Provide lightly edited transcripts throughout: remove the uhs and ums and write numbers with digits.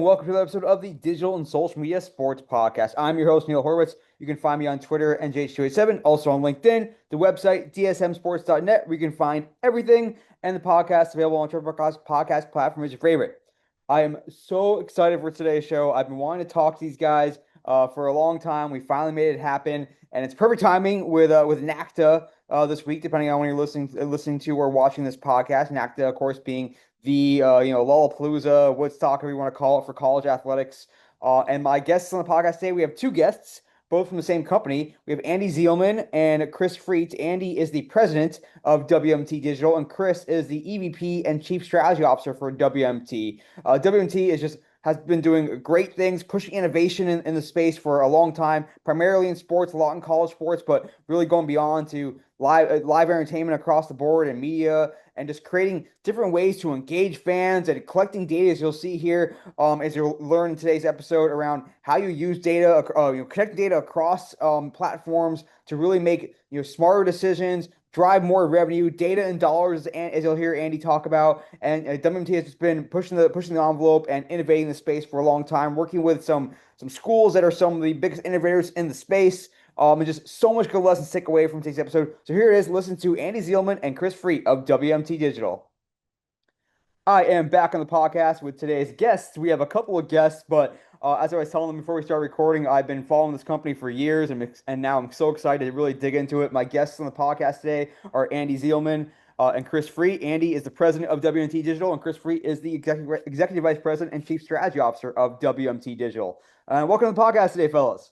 and welcome to another episode of the Digital and Social Media Sports Podcast. I'm your host, Neil Horwitz. You can find me on Twitter, NJ287, also on LinkedIn, the website, dsmsports.net, where you can find everything, and the podcast available on whichever podcast platform is your favorite. I am so excited for today's show. I've been wanting to talk to these guys for a long time. We finally made it happen, and it's perfect timing with NACTA this week, depending on when you're listening to or watching this podcast. NACTA, of course, being the Lollapalooza, Woodstock, whatever you want to call it, for college athletics. And my guests on the podcast today, we have two guests, both from the same company. We have Andy Zeilman and Chris Freet. Andy is the president of WMT Digital, and Chris is the EVP and Chief Strategy Officer for WMT. WMT has been doing great things, pushing innovation in the space for a long time, primarily in sports, a lot in college sports, but really going beyond to live entertainment across the board and media, and just creating different ways to engage fans and collecting data, as you'll see here, as you'll learn in today's episode, around how you use data, connect data across platforms to really make smarter decisions, drive more revenue, data and dollars, and as you'll hear Andy talk about. And WMT has just been pushing the envelope and innovating the space for a long time, working with some schools that are some of the biggest innovators in the space. And just so much good lessons to take away from today's episode. So here it is. Listen to Andy Zeilman and Chris Freet of WMT Digital. I am back on the podcast with today's guests. We have a couple of guests, but as I was telling them before we start recording, I've been following this company for years, and now I'm so excited to really dig into it. My guests on the podcast today are Andy Zeilman and Chris Freet. Andy is the president of WMT Digital, and Chris Freet is the executive vice president and chief strategy officer of WMT Digital. Welcome to the podcast today, fellas.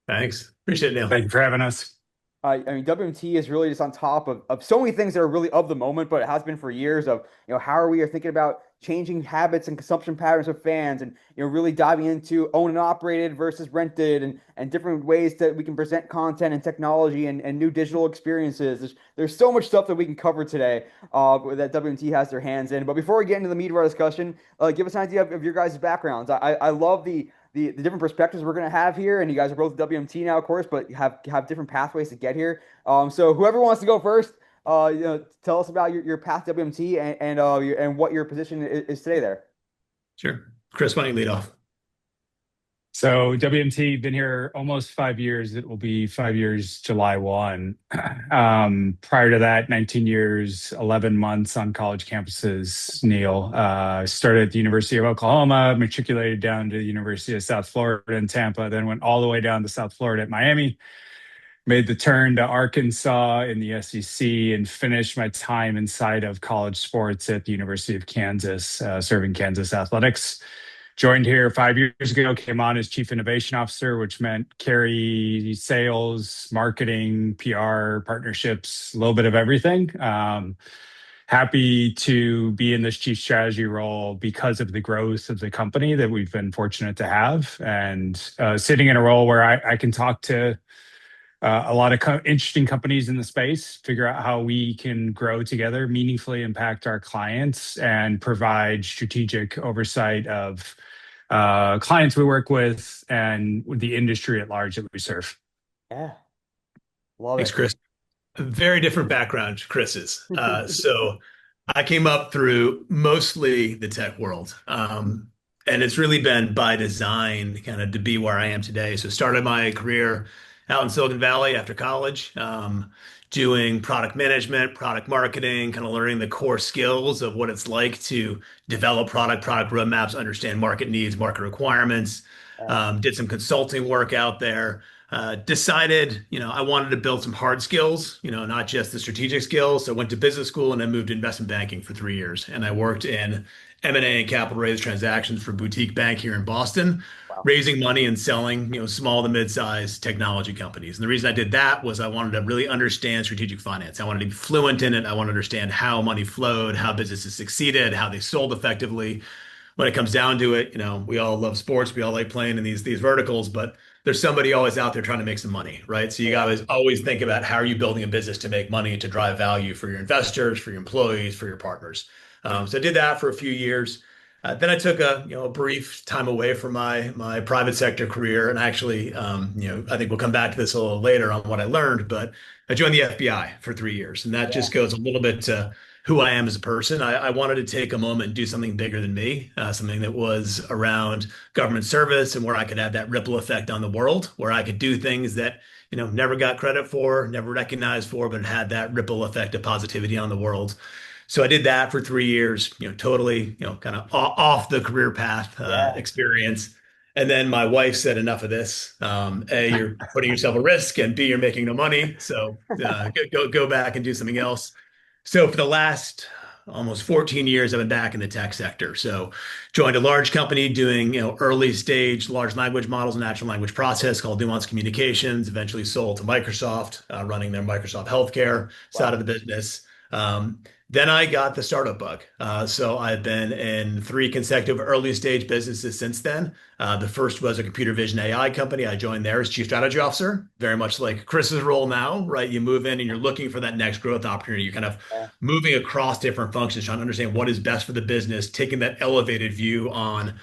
Thanks. Appreciate it, Neil. Thank you for having us. I mean, WMT is really just on top of so many things that are really of the moment, but it has been for years of, how are we thinking about changing habits and consumption patterns of fans, and, really diving into owned and operated versus rented, and different ways that we can present content and technology and new digital experiences. There's so much stuff that we can cover today that WMT has their hands in. But before we get into the meat of our discussion, give us an idea of your guys' backgrounds. I love the different perspectives we're going to have here, and you guys are both WMT now, of course, but have different pathways to get here. So whoever wants to go first, tell us about your path to WMT and what your position is today there. Sure. Chris, why don't you lead off? So WMT, been here almost 5 years. It will be 5 years, July 1. Prior to that, 19 years, 11 months on college campuses, Neil. Started at the University of Oklahoma, matriculated down to the University of South Florida in Tampa, then went all the way down to South Florida at Miami, made the turn to Arkansas in the SEC, and finished my time inside of college sports at the University of Kansas, serving Kansas athletics. Joined here 5 years ago, came on as Chief Innovation Officer, which meant carry sales, marketing, PR, partnerships, a little bit of everything. Happy to be in this Chief Strategy role because of the growth of the company that we've been fortunate to have, and sitting in a role where I can talk to a lot of interesting companies in the space, figure out how we can grow together, meaningfully impact our clients, and provide strategic oversight of clients we work with and the industry at large that we serve. Yeah. Love Thanks, it. Chris. A very different background, Chris's. So I came up through mostly the tech world. And it's really been by design kind of to be where I am today. So started my career out in Silicon Valley after college, doing product management, product marketing, kind of learning the core skills of what it's like to develop product roadmaps, understand market needs, market requirements. Did some consulting work out there. Decided, I wanted to build some hard skills, not just the strategic skills. So I went to business school and then moved to investment banking for 3 years. And I worked in M&A and capital raise transactions for boutique bank here in Boston, raising money and selling, small to mid-sized technology companies. And the reason I did that was I wanted to really understand strategic finance. I wanted to be fluent in it. I wanted to understand how money flowed, how businesses succeeded, how they sold effectively. When it comes down to it, we all love sports. We all like playing in these verticals, but there's somebody always out there trying to make some money, right? So you got to always think about how are you building a business to make money and to drive value for your investors, for your employees, for your partners. So I did that for a few years. Then I took a brief time away from my private sector career, and actually, I think we'll come back to this a little later on what I learned. But I joined the FBI for 3 years, and that just goes a little bit to who I am as a person. I wanted to take a moment and do something bigger than me, something that was around government service and where I could have that ripple effect on the world, where I could do things that, never got credit for, never recognized for, but had that ripple effect of positivity on the world. So I did that for 3 years, totally, kind of off the career path Yeah. experience. And then my wife said, enough of this. A, you're putting yourself at risk, and B, you're making no money. So go back and do something else. So for the last almost 14 years, I've been back in the tech sector. So joined a large company doing, early stage large language models and natural language process called Nuance Communications, eventually sold to Microsoft, running their Microsoft healthcare side of Wow. the business. Then I got the startup bug. So I've been in three consecutive early stage businesses since then. The first was a computer vision AI company. I joined there as chief strategy officer, very much like Chris's role now, right? You move in and you're looking for that next growth opportunity. You're kind of Yeah. moving across different functions, trying to understand what is best for the business, taking that elevated view on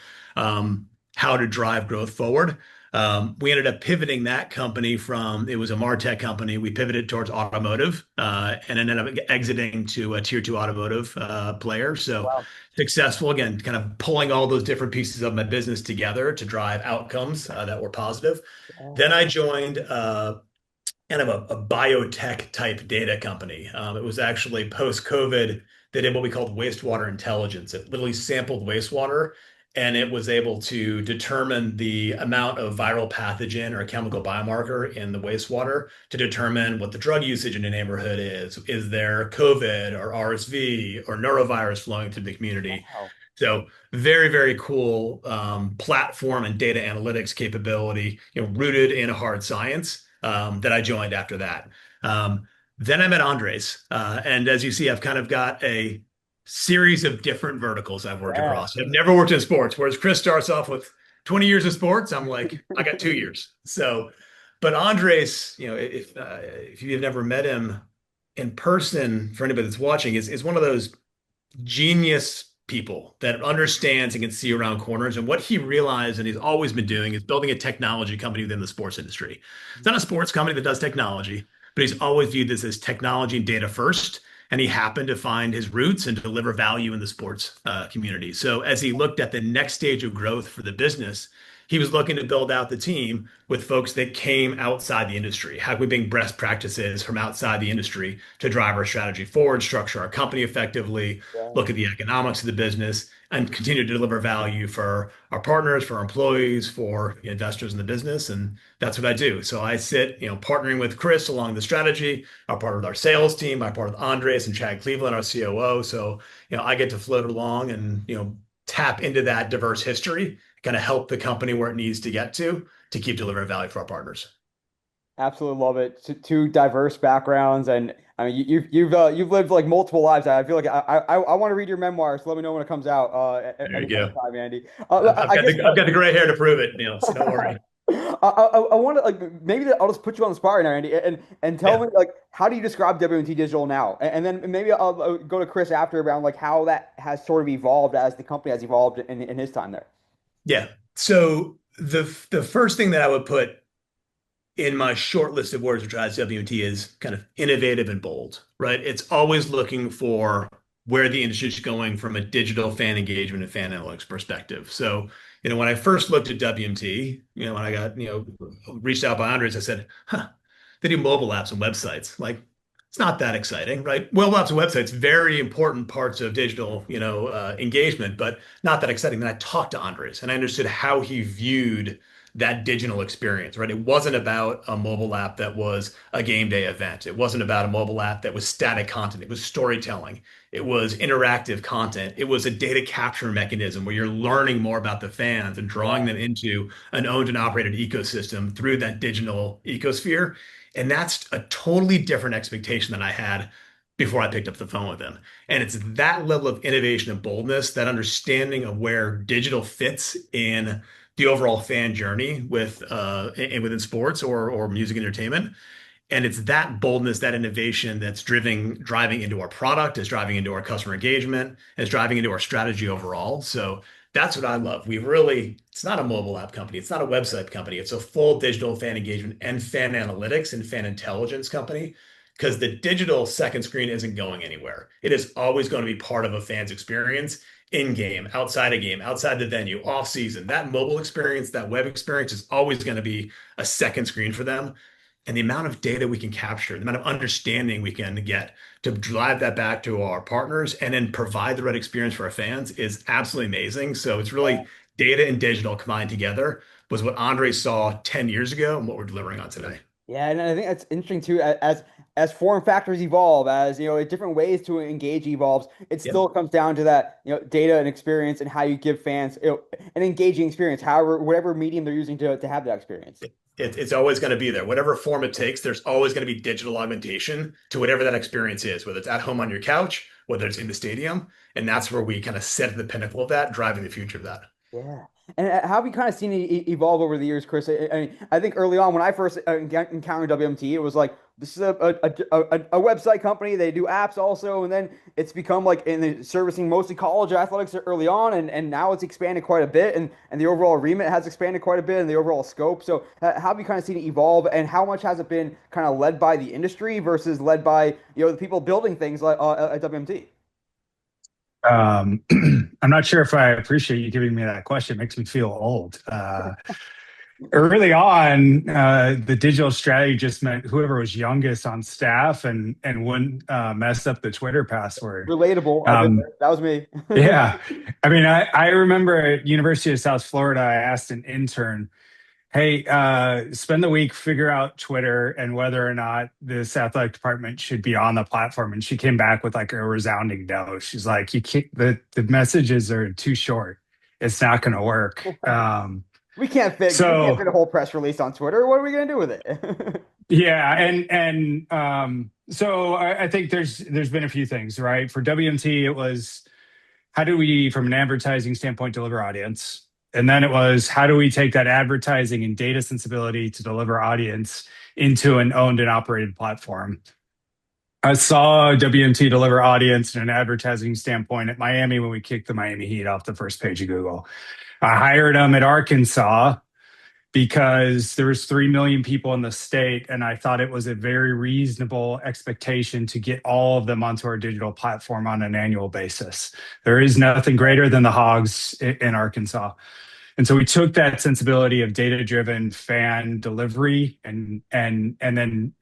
how to drive growth forward. We ended up pivoting that company from it was a MarTech company. We pivoted towards automotive and ended up exiting to a tier two automotive player. So Wow. successful again, kind of pulling all those different pieces of my business together to drive outcomes that were positive. Yeah. Then I joined kind of a biotech type data company. It was actually post COVID. They did what we called wastewater intelligence. It literally sampled wastewater and it was able to determine the amount of viral pathogen or chemical biomarker in the wastewater to determine what the drug usage in a neighborhood is. Is there COVID or RSV or norovirus flowing through the community? Wow. So very, very cool platform and data analytics capability, rooted in hard science that I joined after that. Then I met Andres, and as you see, I've kind of got a series of different verticals I've worked Yeah. across. I've never worked in sports, whereas Chris starts off with 20 years of sports. I'm like, I got 2 years. So, but Andres, if you've never met him in person, for anybody that's watching, is one of those genius people that understands and can see around corners. And what he realized and he's always been doing is building a technology company within the sports industry. It's not a sports company that does technology, but he's always viewed this as technology and data first. And he happened to find his roots and deliver value in the sports community. So as he looked at the next stage of growth for the business, he was looking to build out the team with folks that came outside the industry. How can we bring best practices from outside the industry to drive our strategy forward, structure our company effectively, Yeah. look at the economics of the business, and continue to deliver value for our partners, for our employees, for the investors in the business. And that's what I do. So I sit, partnering with Chris along the strategy. I partner with our sales team. I partner with Andres and Chad Cleveland, our COO. So, I get to float along and, tap into that diverse history, kind of help the company where it needs to get to keep delivering value for our partners. Absolutely love it. Two diverse backgrounds, and I mean you've lived like multiple lives. I feel like I want to read your memoirs. So let me know when it comes out There any you go. time, Andy. I've I got guess the I've got the gray hair to prove it, so don't worry. I want to like maybe I'll just put you on the spot right now, Andy, and tell Yeah. me like how do you describe WMT Digital now, and then maybe I'll go to Chris after around like how that has sort of evolved as the company has evolved in his time there. Yeah. So the first thing that I would put in my short list of words which drives WMT is kind of innovative and bold, right? It's always looking for where the industry is going from a digital fan engagement and fan analytics perspective. So, when I first looked at WMT, when I got, reached out by Andres, I said, huh, they do mobile apps and websites. Like, it's not that exciting, right? Mobile apps and websites, very important parts of digital, engagement, but not that exciting. Then I talked to Andres and I understood how he viewed that digital experience, right? It wasn't about a mobile app that was a game day event. It wasn't about a mobile app that was static content. It was storytelling. It was interactive content. It was a data capture mechanism where you're learning more about the fans and drawing Yeah. them into an owned and operated ecosystem through that digital ecosphere. And that's a totally different expectation than I had before I picked up the phone with him. And it's that level of innovation and boldness, that understanding of where digital fits in the overall fan journey and within sports or music entertainment. And it's that boldness, that innovation that's driving into our product, is driving into our customer engagement, is driving into our strategy overall. So that's what I love. It's not a mobile app company. It's not a website company. It's a full digital fan engagement and fan analytics and fan intelligence company because the digital second screen isn't going anywhere. It is always going to be part of a fan's experience in game, outside a game, outside the venue, off season. That mobile experience, that web experience is always going to be a second screen for them. And the amount of data we can capture, the amount of understanding we can get to drive that back to our partners and then provide the right experience for our fans is absolutely amazing. So it's really data and digital combined together was what Andre saw 10 years ago and what we're delivering on today. Yeah, and I think that's interesting too. As form factors evolve, as different ways to engage evolves, it Yep. still comes down to that data and experience and how you give fans an engaging experience, however whatever medium they're using to have that experience. It's always going to be there. Whatever form it takes, there's always going to be digital augmentation to whatever that experience is, whether it's at home on your couch, whether it's in the stadium. And that's where we kind of set the pinnacle of that, driving the future of that. Yeah. And how have you kind of seen it evolve over the years, Chris? I mean, I think early on when I first encountered WMT, it was like this is a website company. They do apps also, and then it's become like servicing mostly college athletics early on, and now it's expanded quite a bit, and the overall remit has expanded quite a bit, and the overall scope. So how have you kind of seen it evolve, and how much has it been kind of led by the industry versus led by the people building things like at WMT? Um, I'm not sure if I appreciate you giving me that question. It makes me feel old. Early on, the digital strategy just meant whoever was youngest on staff and wouldn't mess up the Twitter password. Relatable. That was me. Yeah. I mean, I remember at University of South Florida, I asked an intern, hey, spend the week, figure out Twitter and whether or not this athletic department should be on the platform. And she came back with like a resounding no. She's like, you can't, the messages are too short. It's not going to work. We can't fit a whole press release on Twitter. What are we going to do with it? Yeah, so I think there's been a few things, right? For WMT, it was how do we, from an advertising standpoint, deliver audience? And then it was how do we take that advertising and data sensibility to deliver audience into an owned and operated platform? I saw WMT deliver audience and an advertising standpoint at Miami when we kicked the Miami Heat off the first page of Google. I hired them at Arkansas because there was 3 million people in the state, and I thought it was a very reasonable expectation to get all of them onto our digital platform on an annual basis. There is nothing greater than the Hogs in Arkansas. And so we took that sensibility of data-driven fan delivery and then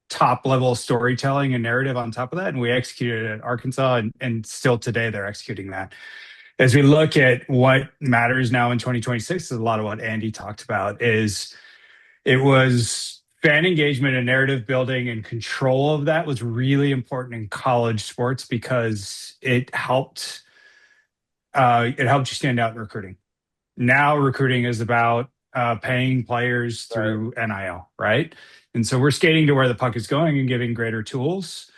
top level storytelling and narrative on top of that, and we executed it at Arkansas, and still today they're executing that. As we look at what matters now in 2026, a lot of what Andy talked about it was fan engagement and narrative building, and control of that was really important in college sports because it helped you stand out in recruiting. Now recruiting is about paying players through NIL, right? And so we're skating to where the puck is going and giving greater tools.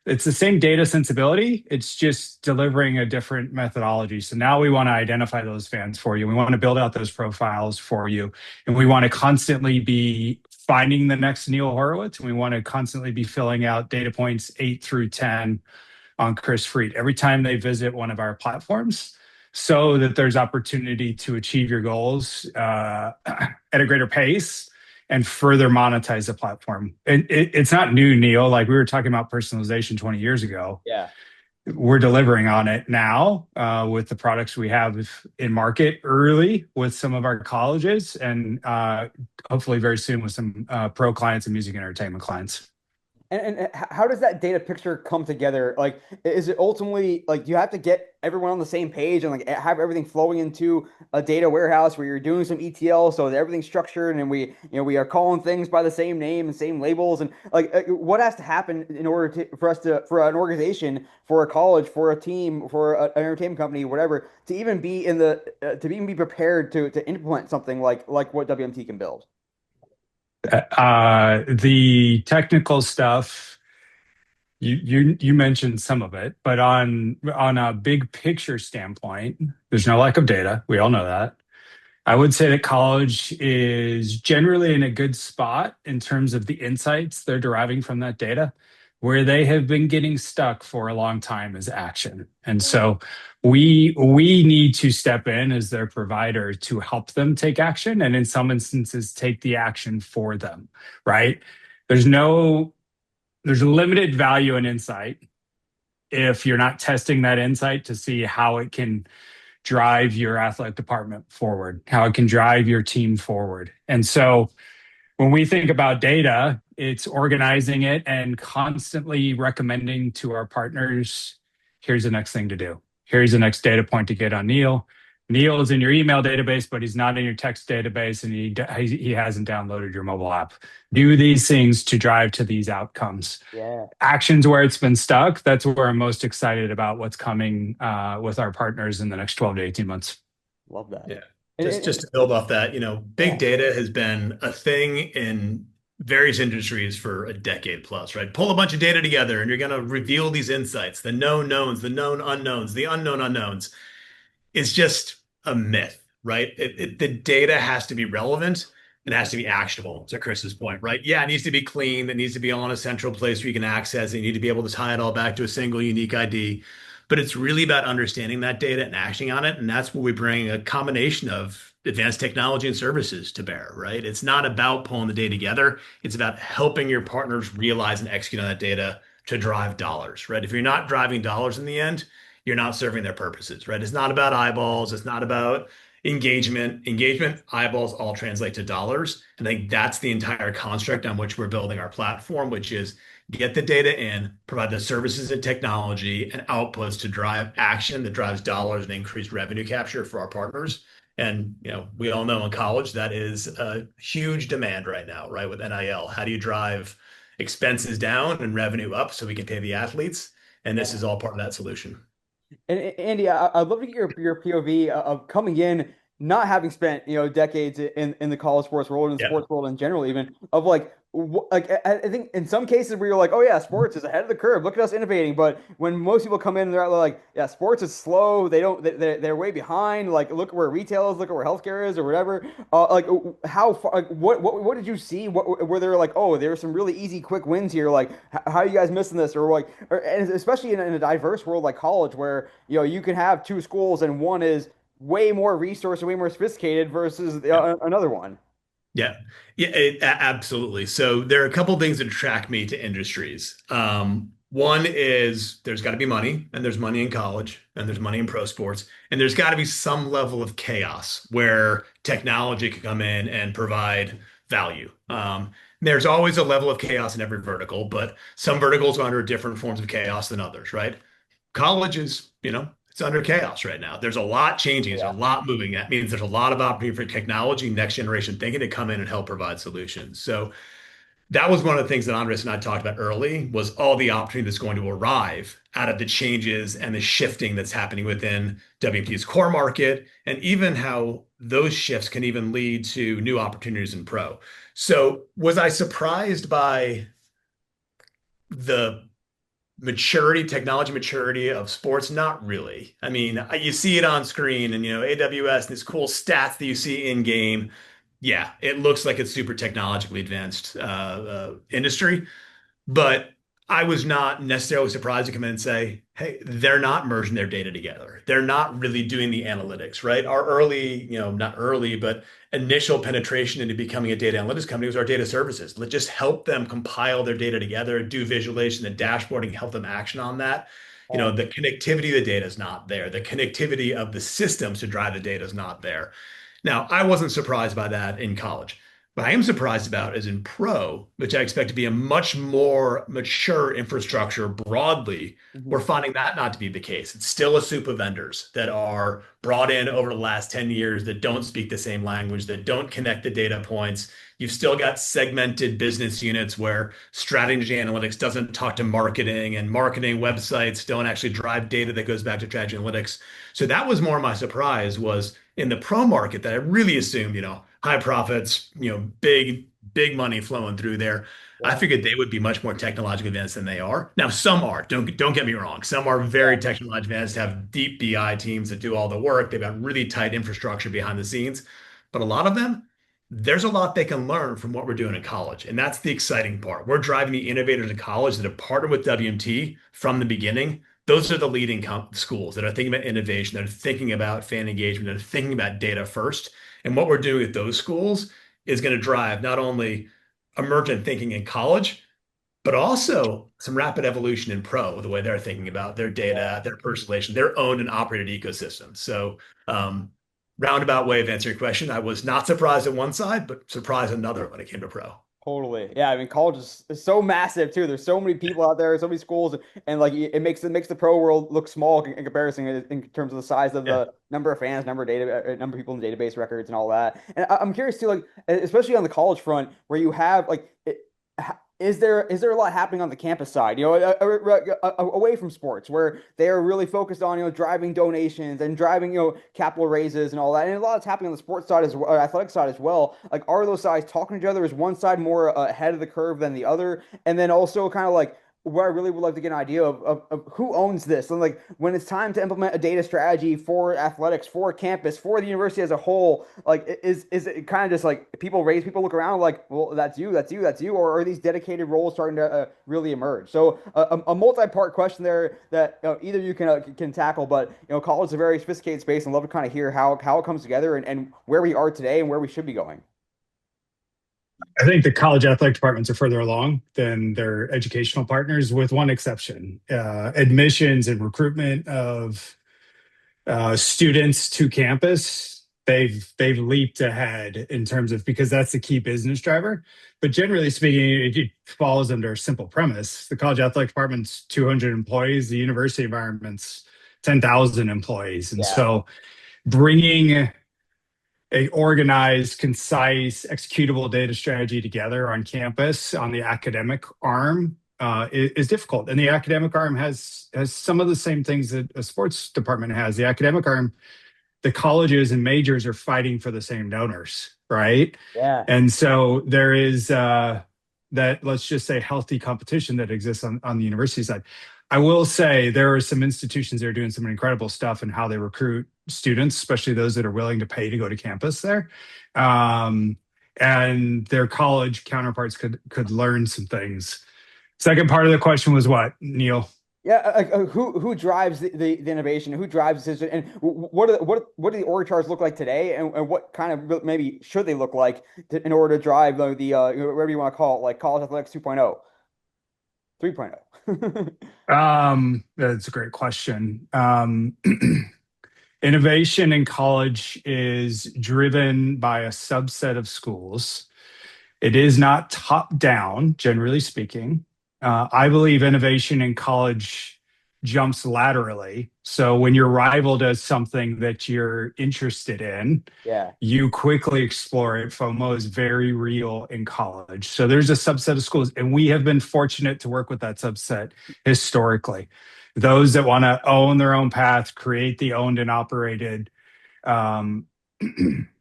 It's the same data sensibility. It's just delivering a different methodology. So now we want to identify those fans for you. We want to build out those profiles for you. And we want to constantly be finding the next Neil Horowitz. And we want to constantly be filling out data points 8 through 10 on Chris Freet every time they visit one of our platforms, so that there's opportunity to achieve your goals at a greater pace and further monetize the platform. It's not new, Neil. Like we were talking about personalization 20 years ago. Yeah. We're delivering on it now with the products we have in market early with some of our colleges, and hopefully very soon with some pro clients and music and entertainment clients. And how does that data picture come together? Like, is it ultimately like you have to get everyone on the same page and like have everything flowing into a data warehouse where you're doing some ETL so that everything's structured and we are calling things by the same name and same labels, and like what has to happen in order for an organization, for a college, for a team, for an entertainment company, whatever, to even be to even be prepared to implement something like what WMT can build? The technical stuff, you mentioned some of it, but on a big picture standpoint, there's no lack of data. We all know that. I would say that college is generally in a good spot in terms of the insights they're deriving from that data. Where they have been getting stuck for a long time is action. And so we need to step in as their provider to help them take action, and in some instances take the action for them, right? There's no there's limited value and insight if you're not testing that insight to see how it can drive your athletic department forward, how it can drive your team forward. And so when we think about data, it's organizing it and constantly recommending to our partners, here's the next thing to do. Here's the next data point to get on Neil. Neil is in your email database, but he's not in your text database, and he hasn't downloaded your mobile app. Do these things to drive to these outcomes. Yeah. Actions where it's been stuck, that's where I'm most excited about what's coming with our partners in the next 12 to 18 months. Love that. Yeah. And, Just to build off that, big yeah. data has been a thing in various industries for a decade plus, right? Pull a bunch of data together and you're going to reveal these insights, the known knowns, the known unknowns, the unknown unknowns. It's just a myth, right? The data has to be relevant and it has to be actionable, to Chris's point, right? Yeah, it needs to be clean. It needs to be all in a central place where you can access it. You need to be able to tie it all back to a single unique ID. But it's really about understanding that data and acting on it. And that's where we bring a combination of advanced technology and services to bear, right? It's not about pulling the data together. It's about helping your partners realize and execute on that data to drive dollars, right? If you're not driving dollars in the end, you're not serving their purposes, right? It's not about eyeballs. It's not about engagement. Engagement, eyeballs all translate to dollars. And I think that's the entire construct on which we're building our platform, which is get the data in, provide the services and technology and outputs to drive action that drives dollars and increased revenue capture for our partners. And we all know in college that is a huge demand right now, right? With NIL, how do you drive expenses down and revenue up so we can pay the athletes? And this is all part of that solution. And Andy, I'd love to get your POV of coming in, not having spent decades in the college sports world and the Yeah. sports world in general, even of like I think in some cases where you're like, oh yeah, sports is ahead of the curve. Look at us innovating. But when most people come in, they're like, yeah, sports is slow. They're way behind. Like, look at where retail is. Look at where healthcare is, or whatever. Like, how far? Like, what did you see? What were there like? Oh, there are some really easy, quick wins here. Like, how are you guys missing this? Or like, and especially in a diverse world like college, where you can have two schools and one is way more resource and way more sophisticated versus another one. Yeah, yeah, absolutely. So there are a couple things that attract me to industries. One is there's got to be money, and there's money in college, and there's money in pro sports, and there's got to be some level of chaos where technology can come in and provide value. There's always a level of chaos in every vertical, but some verticals are under different forms of chaos than others, right? College is, it's under chaos right now. There's a lot changing. There's a lot moving. That means there's a lot of opportunity for technology, next generation thinking to come in and help provide solutions. So that was one of the things that Andres and I talked about early was all the opportunity that's going to arrive out of the changes and the shifting that's happening within WMT's core market, and even how those shifts can even lead to new opportunities in pro. So was I surprised by the technology maturity of sports? Not really. I mean, you see it on screen and, AWS, these cool stats that you see in game. Yeah, it looks like it's super technologically advanced industry, but I was not necessarily surprised to come in and say, hey, they're not merging their data together. They're not really doing the analytics, right? Our early, not early, but initial penetration into becoming a data analytics company was our data services. Let's just help them compile their data together, do visualization and dashboarding, help them action on that. The connectivity of the data is not there. The connectivity of the systems to drive the data is not there. Now, I wasn't surprised by that in college. What I am surprised about is in pro, which I expect to be a much more mature infrastructure broadly, we're finding that not to be the case. It's still a soup of vendors that are brought in over the last 10 years that don't speak the same language, that don't connect the data points. You've still got segmented business units where strategy analytics doesn't talk to marketing, and marketing websites don't actually drive data that goes back to strategy analytics. So that was more my surprise was in the pro market that I really assumed, high profits, big money flowing through there. Yeah. I figured they would be much more technologically advanced than they are. Now, some are. Don't get me wrong. Some are very technologically advanced, have deep BI teams that do all the work. They've got really tight infrastructure behind the scenes. But a lot of them, there's a lot they can learn from what we're doing in college. And that's the exciting part. We're driving the innovators in college that have partnered with WMT from the beginning. Those are the leading schools that are thinking about innovation, that are thinking about fan engagement, that are thinking about data first. And what we're doing at those schools is going to drive not only emergent thinking in college, but also some rapid evolution in pro, the way they're thinking about their data, their personalization, their owned and operated ecosystem. So, roundabout way of answering your question, I was not surprised at one side, but surprised another when it came to pro. Totally. Yeah, I mean college is so massive too. There's so many people out there, so many schools, and like it makes the pro world look small in comparison in terms of the size of Yeah. the number of fans, number of data, number of people in database records and all that. And I'm curious too, like especially on the college front, where you have like is there a lot happening on the campus side, away from sports, where they are really focused on, driving donations and driving, capital raises and all that. And a lot is happening on the sports side as well, athletic side as well. Like, are those sides talking to each other? Is one side more ahead of the curve than the other? And then also kind of like where I really would like to get an idea of who owns this. And like when it's time to implement a data strategy for athletics, for campus, for the university as a whole, like is it kind of just like people look around like, well, that's you, or are these dedicated roles starting to really emerge? So a multi-part question there that either you can tackle, but college is a very sophisticated space, and I'd love to kind of hear how it comes together and where we are today and where we should be going. I think the college athletic departments are further along than their educational partners, with one exception. Admissions and recruitment of students to campus, they've leaped ahead in terms of, because that's the key business driver. But generally speaking, it falls under a simple premise. The college athletic department's 200 employees, the university environment's 10,000 employees. And Yeah. so bringing a organized, concise, executable data strategy together on campus on the academic arm is difficult. And the academic arm has some of the same things that a sports department has. The academic arm, the colleges and majors are fighting for the same donors, right? Yeah. And so there is that, let's just say, healthy competition that exists on the university side. I will say there are some institutions that are doing some incredible stuff in how they recruit students, especially those that are willing to pay to go to campus there. And their college counterparts could learn some things. Second part of the question was what, Neil? Yeah, who drives the innovation? Who drives this? And what do the org charts look like today? And what kind of maybe should they look like in order to drive the whatever you want to call it, like college athletics 2.0, 3.0? That's a great question. Innovation in college is driven by a subset of schools. It is not top down, generally speaking. I believe innovation in college jumps laterally. So when your rival does something that you're interested in, Yeah. you quickly explore it. FOMO is very real in college. So there's a subset of schools, and we have been fortunate to work with that subset historically. Those that want to own their own path, create the owned and operated um,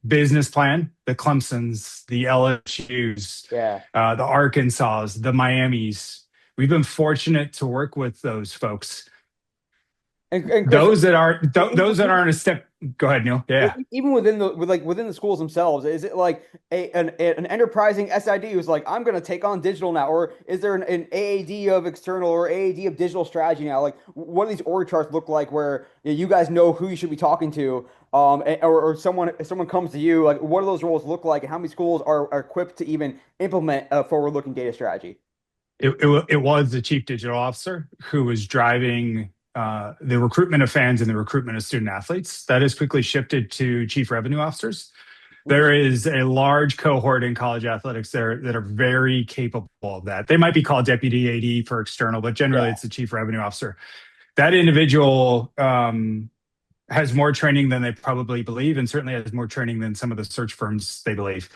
business plan, the Clemsons, the LSUs, Yeah. the Arkansas, the Miamis. We've been fortunate to work with those folks. And Chris, Those that aren't a step. Go ahead, Neil. Yeah. even within the schools themselves, is it like an enterprising SID who's like, I'm going to take on digital now, or is there an AAD of external or AAD of digital strategy now? Like, what do these org charts look like where you guys know who you should be talking to, or someone if someone comes to you, like, what do those roles look like, and how many schools are equipped to even implement a forward-looking data strategy? It was the chief digital officer who was driving the recruitment of fans and the recruitment of student athletes. That has quickly shifted to chief revenue officers. There is a large cohort in college athletics there that are very capable of that. They might be called deputy AD for external, but generally Yeah. it's the chief revenue officer. That individual has more training than they probably believe, and certainly has more training than some of the search firms they believe.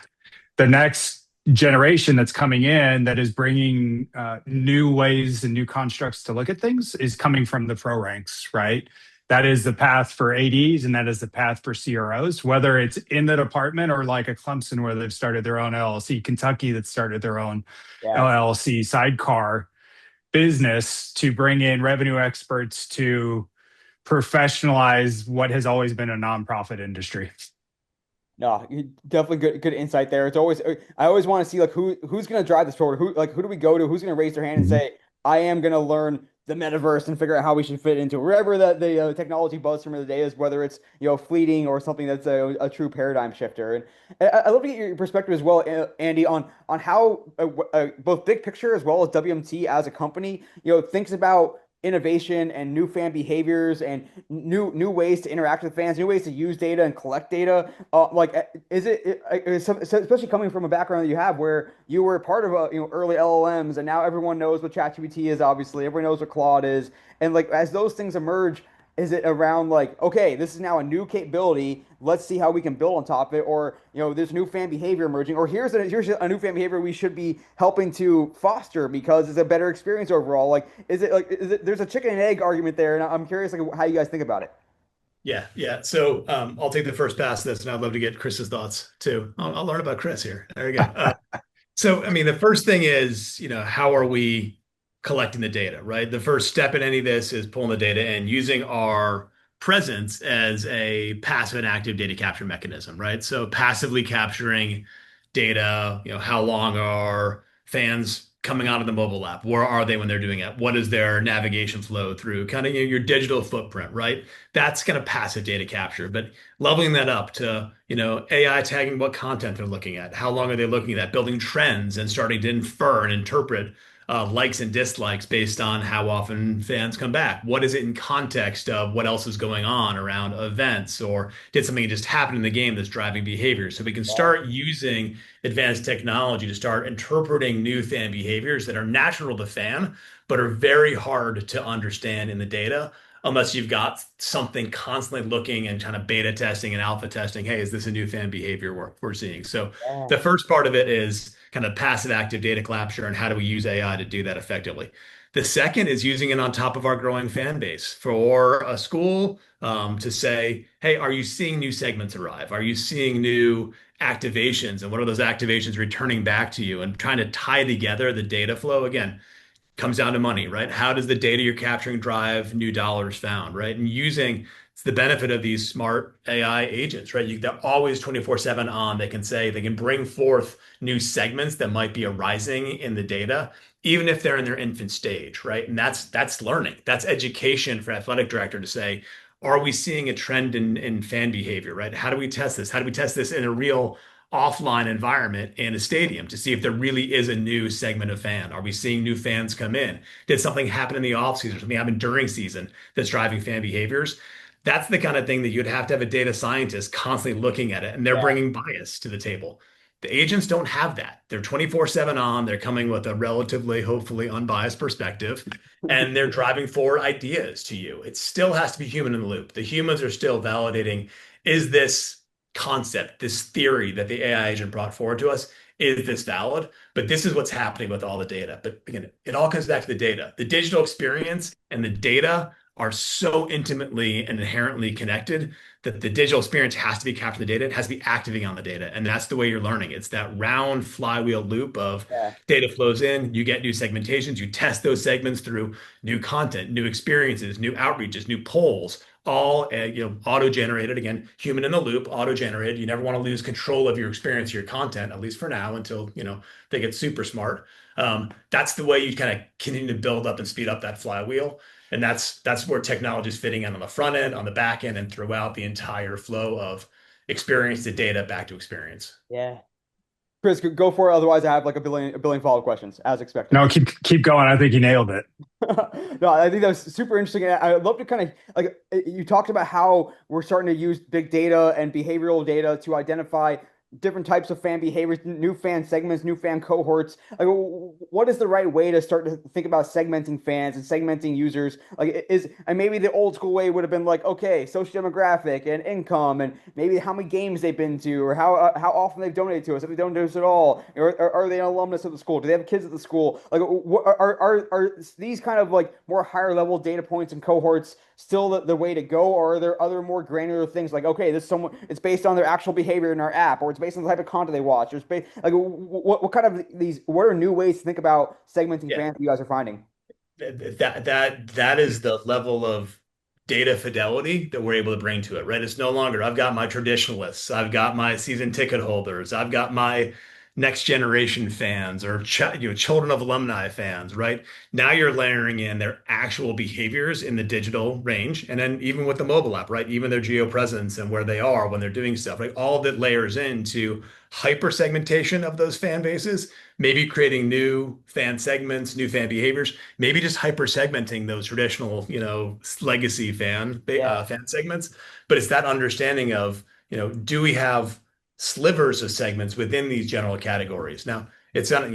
The next generation that's coming in that is bringing new ways and new constructs to look at things is coming from the pro ranks, right? That is the path for ADs, and that is the path for CROs, whether it's in the department or like a Clemson where they've started their own LLC, Kentucky that started their own Yeah. LLC sidecar business to bring in revenue experts to professionalize what has always been a nonprofit industry. No, definitely good insight there. It's always I always want to see like who's going to drive this forward. Who do we go to? Who's going to raise their hand and say, I am going to learn the metaverse and figure out how we should fit into wherever the technology buzz from the day is, whether it's fleeting or something that's a true paradigm shifter. And I'd love to get your perspective as well, Andy, on how both big picture as well as WMT as a company, thinks about innovation and new fan behaviors and new ways to interact with fans, new ways to use data and collect data. Is especially coming from a background that you have where you were part of early LLMs, and now everyone knows what ChatGPT is. Obviously, everyone knows what Claude is, and like as those things emerge, is it around like, okay, this is now a new capability. Let's see how we can build on top of it. Or, there's new fan behavior emerging. Or here's a new fan behavior we should be helping to foster because it's a better experience overall. Like, there's a chicken and egg argument there. And I'm curious like how you guys think about it. Yeah, yeah. So I'll take the first pass of this, and I'd love to get Chris's thoughts too. I'll learn about Chris here. There we go. So, I mean, the first thing is, how are we collecting the data, right? The first step in any of this is pulling the data and using our presence as a passive and active data capture mechanism, right? So passively capturing data, how long are fans coming out of the mobile app? Where are they when they're doing it? What is their navigation flow through? Kind of your digital footprint, right? That's kind of passive data capture, but leveling that up to, AI tagging what content they're looking at. How long are they looking at? Building trends and starting to infer and interpret likes and dislikes based on how often fans come back. What is it in context of what else is going on around events, or did something just happen in the game that's driving behavior? So we can start using advanced technology to start interpreting new fan behaviors that are natural to fan, but are very hard to understand in the data unless you've got something constantly looking and kind of beta testing and alpha testing. Hey, is this a new fan behavior we're seeing? So the first part of it is kind of passive active data capture and how do we use AI to do that effectively. The second is using it on top of our growing fan base for a school to say, hey, are you seeing new segments arrive? Are you seeing new activations? And what are those activations returning back to you? And trying to tie together the data flow. Again, comes down to money, right? How does the data you're capturing drive new dollars found, right? And using it's the benefit of these smart AI agents, right? They're always 24/7 on. They can bring forth new segments that might be arising in the data, even if they're in their infant stage, right? And that's learning. That's education for athletic director to say, are we seeing a trend in fan behavior, right? How do we test this? How do we test this in a real offline environment in a stadium to see if there really is a new segment of fan? Are we seeing new fans come in? Did something happen in the offseason or something happen during season that's driving fan behaviors? That's the kind of thing that you'd have to have a data scientist constantly looking at it, and they're bringing bias to the table. The agents don't have that. They're 24/7 on. They're coming with a relatively, hopefully unbiased perspective, and they're driving forward ideas to you. It still has to be human in the loop. The humans are still validating, is this concept, this theory that the AI agent brought forward to us, is this valid? But this is what's happening with all the data. But again, it all comes back to the data. The digital experience and the data are so intimately and inherently connected that the digital experience has to be capturing the data. It has to be activating on the data. And that's the way you're learning. It's that round flywheel loop of data flows in, you get new segmentations, you test those segments through new content, new experiences, new outreaches, new polls, all auto-generated. Again, human in the loop, auto-generated. You never want to lose control of your experience, your content, at least for now, until they get super smart. That's the way you kind of continue to build up and speed up that flywheel. And that's where technology is fitting in on the front end, on the back end, and throughout the entire flow of experience to data back to experience. Yeah. Chris, go for it. Otherwise, I have like a billion follow-up questions, as expected. No, keep going. I think you nailed it. No, I think that was super interesting. I'd love to kind of like you talked about how we're starting to use big data and behavioral data to identify different types of fan behaviors, new fan segments, new fan cohorts. Like, what is the right way to start to think about segmenting fans and segmenting users? And maybe the old school way would have been like, okay, social demographic and income, and maybe how many games they've been to, or how often they've donated to us, if they don't do us at all, or are they an alumnus of the school? Do they have kids at the school? Like, are these kind of like more higher level data points and cohorts still the way to go, or are there other more granular things like, okay, this someone, it's based on their actual behavior in our app, or it's based on the type of content they watch, or it's based like what kind of what are new ways to think about segmenting fans that you guys are finding? That is the level of data fidelity that we're able to bring to it, right? It's no longer I've got my traditionalists, I've got my season ticket holders, I've got my next generation fans or children of alumni fans, right? Now you're layering in their actual behaviors in the digital range, and then even with the mobile app, right? Even their geo presence and where they are when they're doing stuff, right? All of that layers into hyper segmentation of those fan bases, maybe creating new fan segments, new fan behaviors, maybe just hyper segmenting those traditional, legacy Yeah. fan segments. But it's that understanding of, do we have slivers of segments within these general categories? Now, it's not,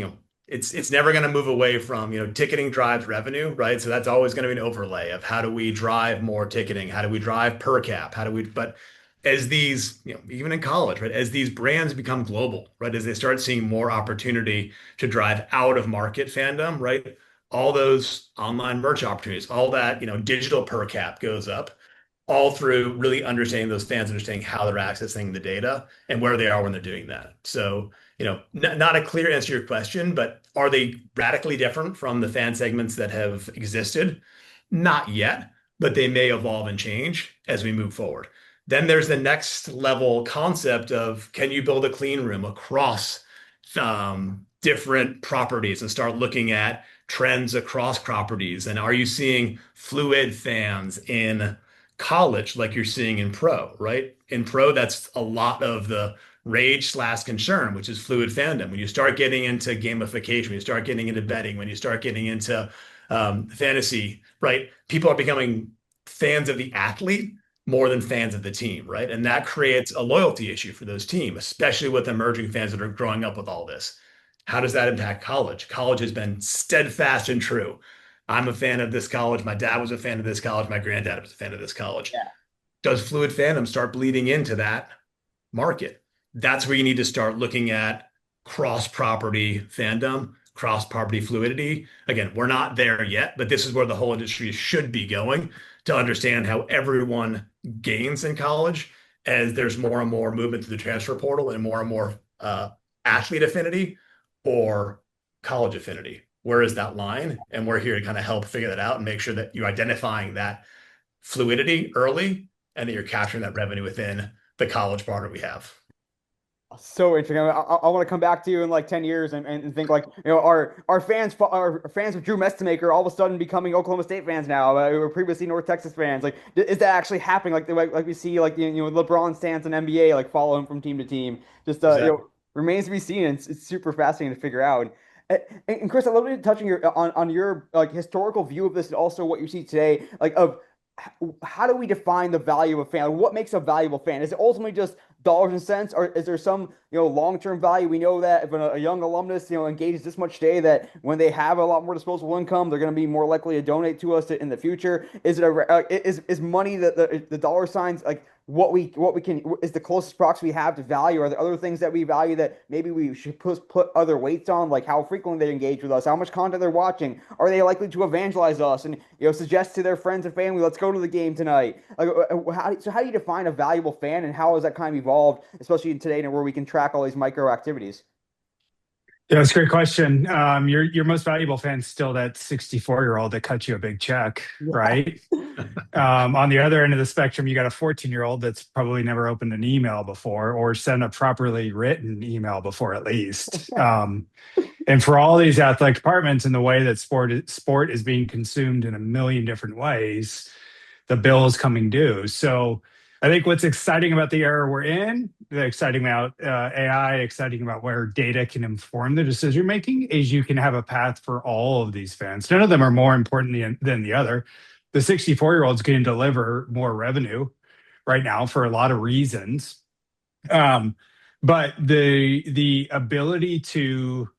it's never going to move away from, ticketing drives revenue, right? So that's always going to be an overlay of how do we drive more ticketing? How do we drive per cap? But as these, even in college, right, as these brands become global, right, as they start seeing more opportunity to drive out of market fandom, right, all those online merch opportunities, all that, digital per cap goes up, all through really understanding those fans, understanding how they're accessing the data and where they are when they're doing that. So, not a clear answer to your question, but are they radically different from the fan segments that have existed? Not yet, but they may evolve and change as we move forward. Then there's the next level concept of, can you build a clean room across different properties and start looking at trends across properties? And are you seeing fluid fans in college like you're seeing in pro, right? In pro, that's a lot of the rage slash concern, which is fluid fandom. When you start getting into gamification, when you start getting into betting, when you start getting into fantasy, right? People are becoming fans of the athlete more than fans of the team, right? And that creates a loyalty issue for those teams, especially with emerging fans that are growing up with all this. How does that impact college? College has been steadfast and true. I'm a fan of this college. My dad was a fan of this college. My granddad was a fan of this college. Yeah. Does fluid fandom start bleeding into that market? That's where you need to start looking at cross-property fandom, cross-property fluidity. Again, we're not there yet, but this is where the whole industry should be going to understand how everyone gains in college as there's more and more movement to the transfer portal and more athlete affinity or college affinity. Where is that line? And we're here to kind of help figure that out and make sure that you're identifying that fluidity early and that you're capturing that revenue within the college partner we have. So interesting. I want to come back to you in like 10 years and think like, our fans of Drew Mestamaker all of a sudden becoming Oklahoma State fans now, who were previously North Texas fans. Like, is that actually happening? Like we see like, LeBron stance in NBA, like follow him from team to team. Just, Exactly. remains to be seen. And it's super fascinating to figure out. And Chris, I love you touching on your like historical view of this and also what you see today, like of how do we define the value of a fan? What makes a valuable fan? Is it ultimately just dollars and cents, or is there some long-term value? We know that if a young alumnus engages this much today, that when they have a lot more disposable income, they're going to be more likely to donate to us in the future. Is it is money the dollar signs like what we can is the closest proxy we have to value? Are there other things that we value that maybe we should put other weights on, like how frequently they engage with us, how much content they're watching? Are they likely to evangelize us and suggest to their friends and family, let's go to the game tonight? Like, how do you define a valuable fan, and how has that kind of evolved, especially in today and where we can track all these micro activities? Yeah, that's a great question. Your most valuable fan's still that 64-year-old that cut you a big check, right? On the other end of the spectrum, you got a 14-year-old that's probably never opened an email before or sent a properly written email before, at least. And for all these athletic departments and the way that sport is being consumed in a million different ways, the bill is coming due. So I think what's exciting about the era we're in, exciting about AI, exciting about where data can inform the decision making, is you can have a path for all of these fans. None of them are more important than the other. The 64-year-olds can deliver more revenue right now for a lot of reasons, but the ability to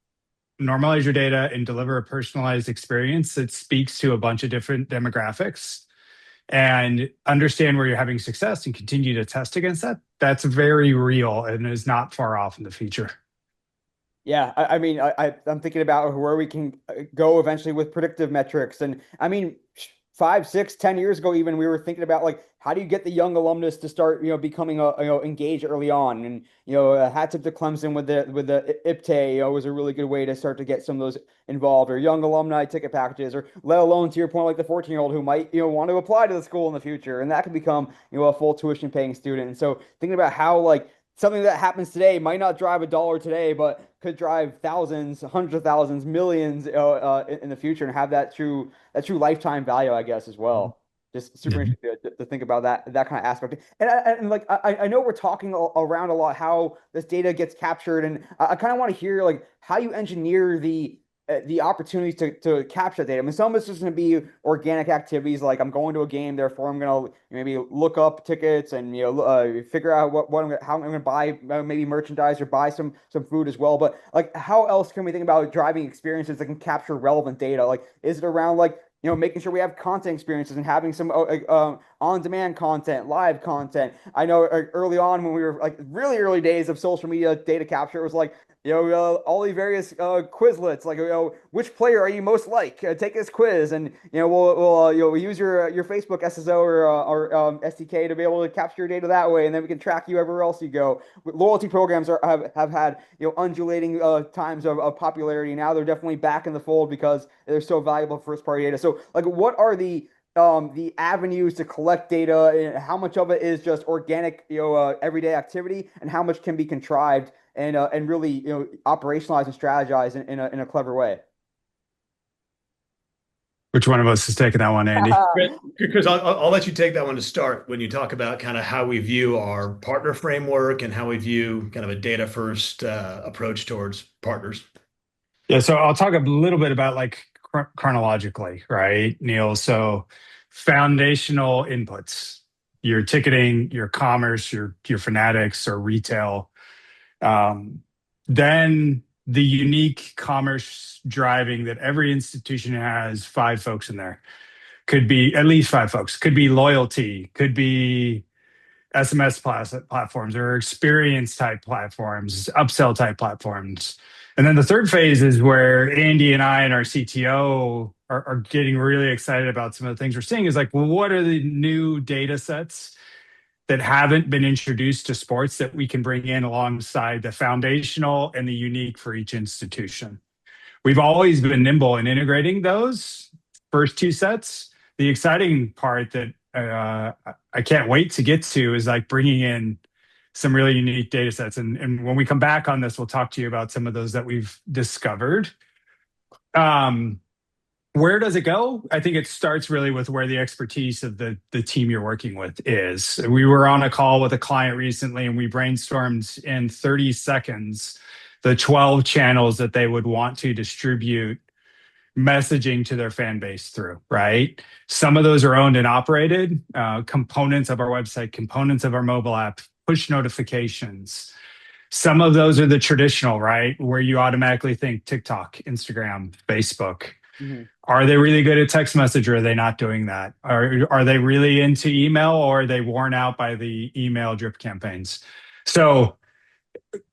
normalize your data and deliver a personalized experience that speaks to a bunch of different demographics and understand where you're having success and continue to test against that, that's very real and is not far off in the future. Yeah, I mean, I'm thinking about where we can go eventually with predictive metrics, and I mean, 5, 6, 10 years ago, even we were thinking about like how do you get the young alumnus to start, becoming engaged early on, and hats tip to Clemson with the IPTE, was a really good way to start to get some of those involved, or young alumni ticket packages, or let alone to your point, like the 14-year-old who might want to apply to the school in the future, and that could become a full tuition paying student. And so thinking about how like something that happens today might not drive a dollar today, but could drive thousands, hundreds of thousands, millions in the future, and have that true lifetime value, I guess, as well. Just super Mhm. interesting to think about that kind of aspect. And like I know we're talking around a lot how this data gets captured, and I kind of want to hear like how you engineer the opportunities to capture data. I mean, some of it's just going to be organic activities, like I'm going to a game, therefore I'm going to maybe look up tickets and figure out how I'm going to buy maybe merchandise or buy some food as well. But like, how else can we think about driving experiences that can capture relevant data? Like, is it around like making sure we have content experiences and having some on-demand content, live content. I know early on when we were like really early days of social media data capture, it was like all the various Quizlets, like which player are you most like? Take this quiz, and we'll use your Facebook SSO or SDK to be able to capture your data that way, and then we can track you everywhere else you go. Loyalty programs have had undulating times of popularity. Now they're definitely back in the fold because they're so valuable first party data. So like, what are the avenues to collect data, and how much of it is just organic, everyday activity, and how much can be contrived and really, operationalize and strategize in a clever way. Which one of us is taking that one, Andy? Chris, I'll let you take that one to start when you talk about kind of how we view our partner framework and how we view kind of a data first approach towards partners. Yeah, so I'll talk a little bit about like chronologically, right, Neil? So foundational inputs, your ticketing, your commerce, your fanatics or retail. Then the unique commerce driving that every institution has 5 folks in there. Could be at least 5 folks. Could be loyalty. Could be SMS platforms or experience type platforms, upsell type platforms. And then the third phase is where Andy and I and our CTO are getting really excited about some of the things we're seeing is like, well, what are the new data sets that haven't been introduced to sports that we can bring in alongside the foundational and the unique for each institution? We've always been nimble in integrating those first 2 sets. The exciting part that I can't wait to get to is like bringing in some really unique data sets. And when we come back on this, we'll talk to you about some of those that we've discovered. Where does it go? I think it starts really with where the expertise of the team you're working with is. We were on a call with a client recently and we brainstormed in 30 seconds the 12 channels that they would want to distribute messaging to their fan base through, right? Some of those are owned and operated, components of our website, components of our mobile app, push notifications. Some of those are the traditional, right? Where you automatically think TikTok, Instagram, Facebook. Mm-hmm. Are they really good at text message or are they not doing that? Are they really into email or are they worn out by the email drip campaigns? So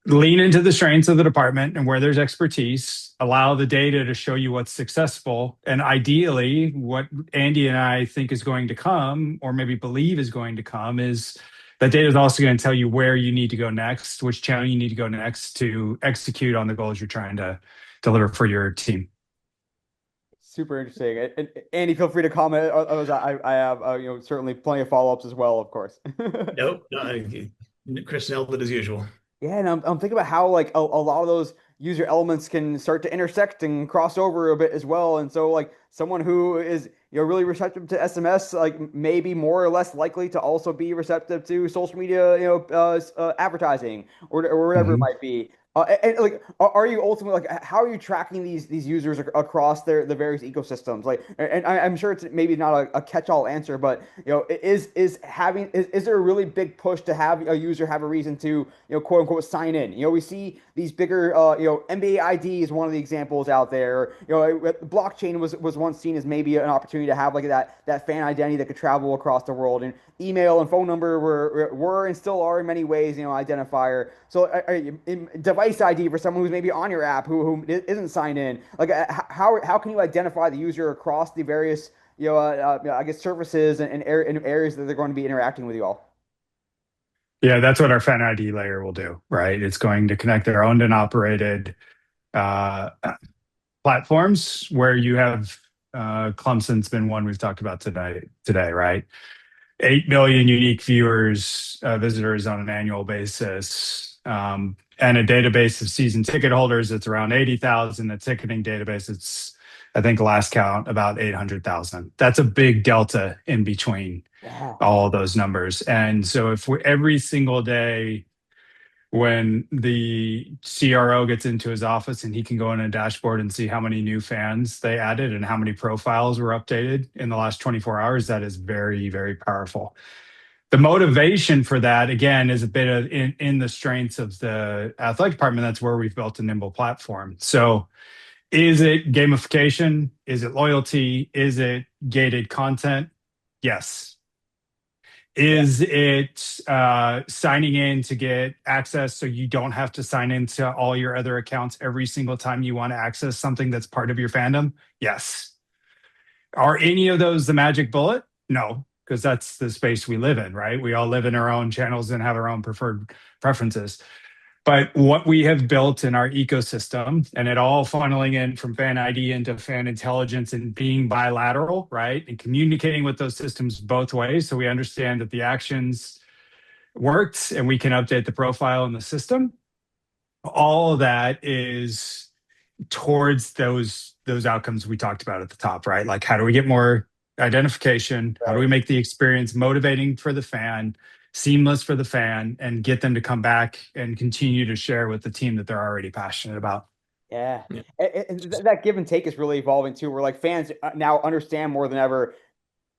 lean into the strengths of the department and where there's expertise, allow the data to show you what's successful. And ideally, what Andy and I think is going to come, or maybe believe is going to come, is that data is also going to tell you where you need to go next, which channel you need to go next to execute on the goals you're trying to deliver for your team. Super interesting. And Andy, feel free to comment. Others, I have certainly plenty of follow-ups as well, of course. Nope, Chris nailed it as usual. Yeah, and I'm thinking about how like a lot of those user elements can start to intersect and cross over a bit as well. And so like someone who is really receptive to SMS, like maybe more or less likely to also be receptive to social media, advertising or whatever it Mhm. might be. And like, are you ultimately like, how are you tracking these users across the various ecosystems? Like, and I'm sure it's maybe not a catch-all answer, but is there a really big push to have a user have a reason to quote unquote sign in? We see these bigger NBA ID is one of the examples out there. Blockchain was once seen as maybe an opportunity to have like that fan identity that could travel across the world, and email and phone number were and still are in many ways identifier. So device ID for someone who's maybe on your app who isn't signed in. Like how can you identify the user across the various I guess services and areas that they're going to be interacting with you all? Yeah, that's what our Fan ID layer will do, right? It's going to connect their owned and operated uh, platforms where you have Clemson's been one we've talked about today, right? 8 million unique viewers, visitors on an annual basis, and a database of season ticket holders that's around 80,000. A ticketing database, it's, I think, last count about 800,000. That's a big delta in between Yeah. all of those numbers. And so if we every single day when the CRO gets into his office and he can go in a dashboard and see how many new fans they added and how many profiles were updated in the last 24 hours, that is very, very powerful. The motivation for that, again, is a bit of in the strengths of the athletic department. That's where we've built a nimble platform. So is it gamification? Is it loyalty? Is it gated content? Yes. Is it signing in to get access so you don't have to sign into all your other accounts every single time you want to access something that's part of your fandom? Yes. Are any of those the magic bullet? No, because that's the space we live in, right? We all live in our own channels and have our own preferred preferences. But what we have built in our ecosystem, and it all funneling in from fan ID into fan intelligence and being bilateral, right? And communicating with those systems both ways. So we understand that the actions worked and we can update the profile in the system. All of that is towards those outcomes we talked about at the top, right? Like, how do we get more identification? How do we make the experience motivating for the fan, seamless for the fan, and get them to come back and continue to share with the team that they're already passionate about? Yeah. Yeah. That give and take is really evolving too. Where like fans now understand more than ever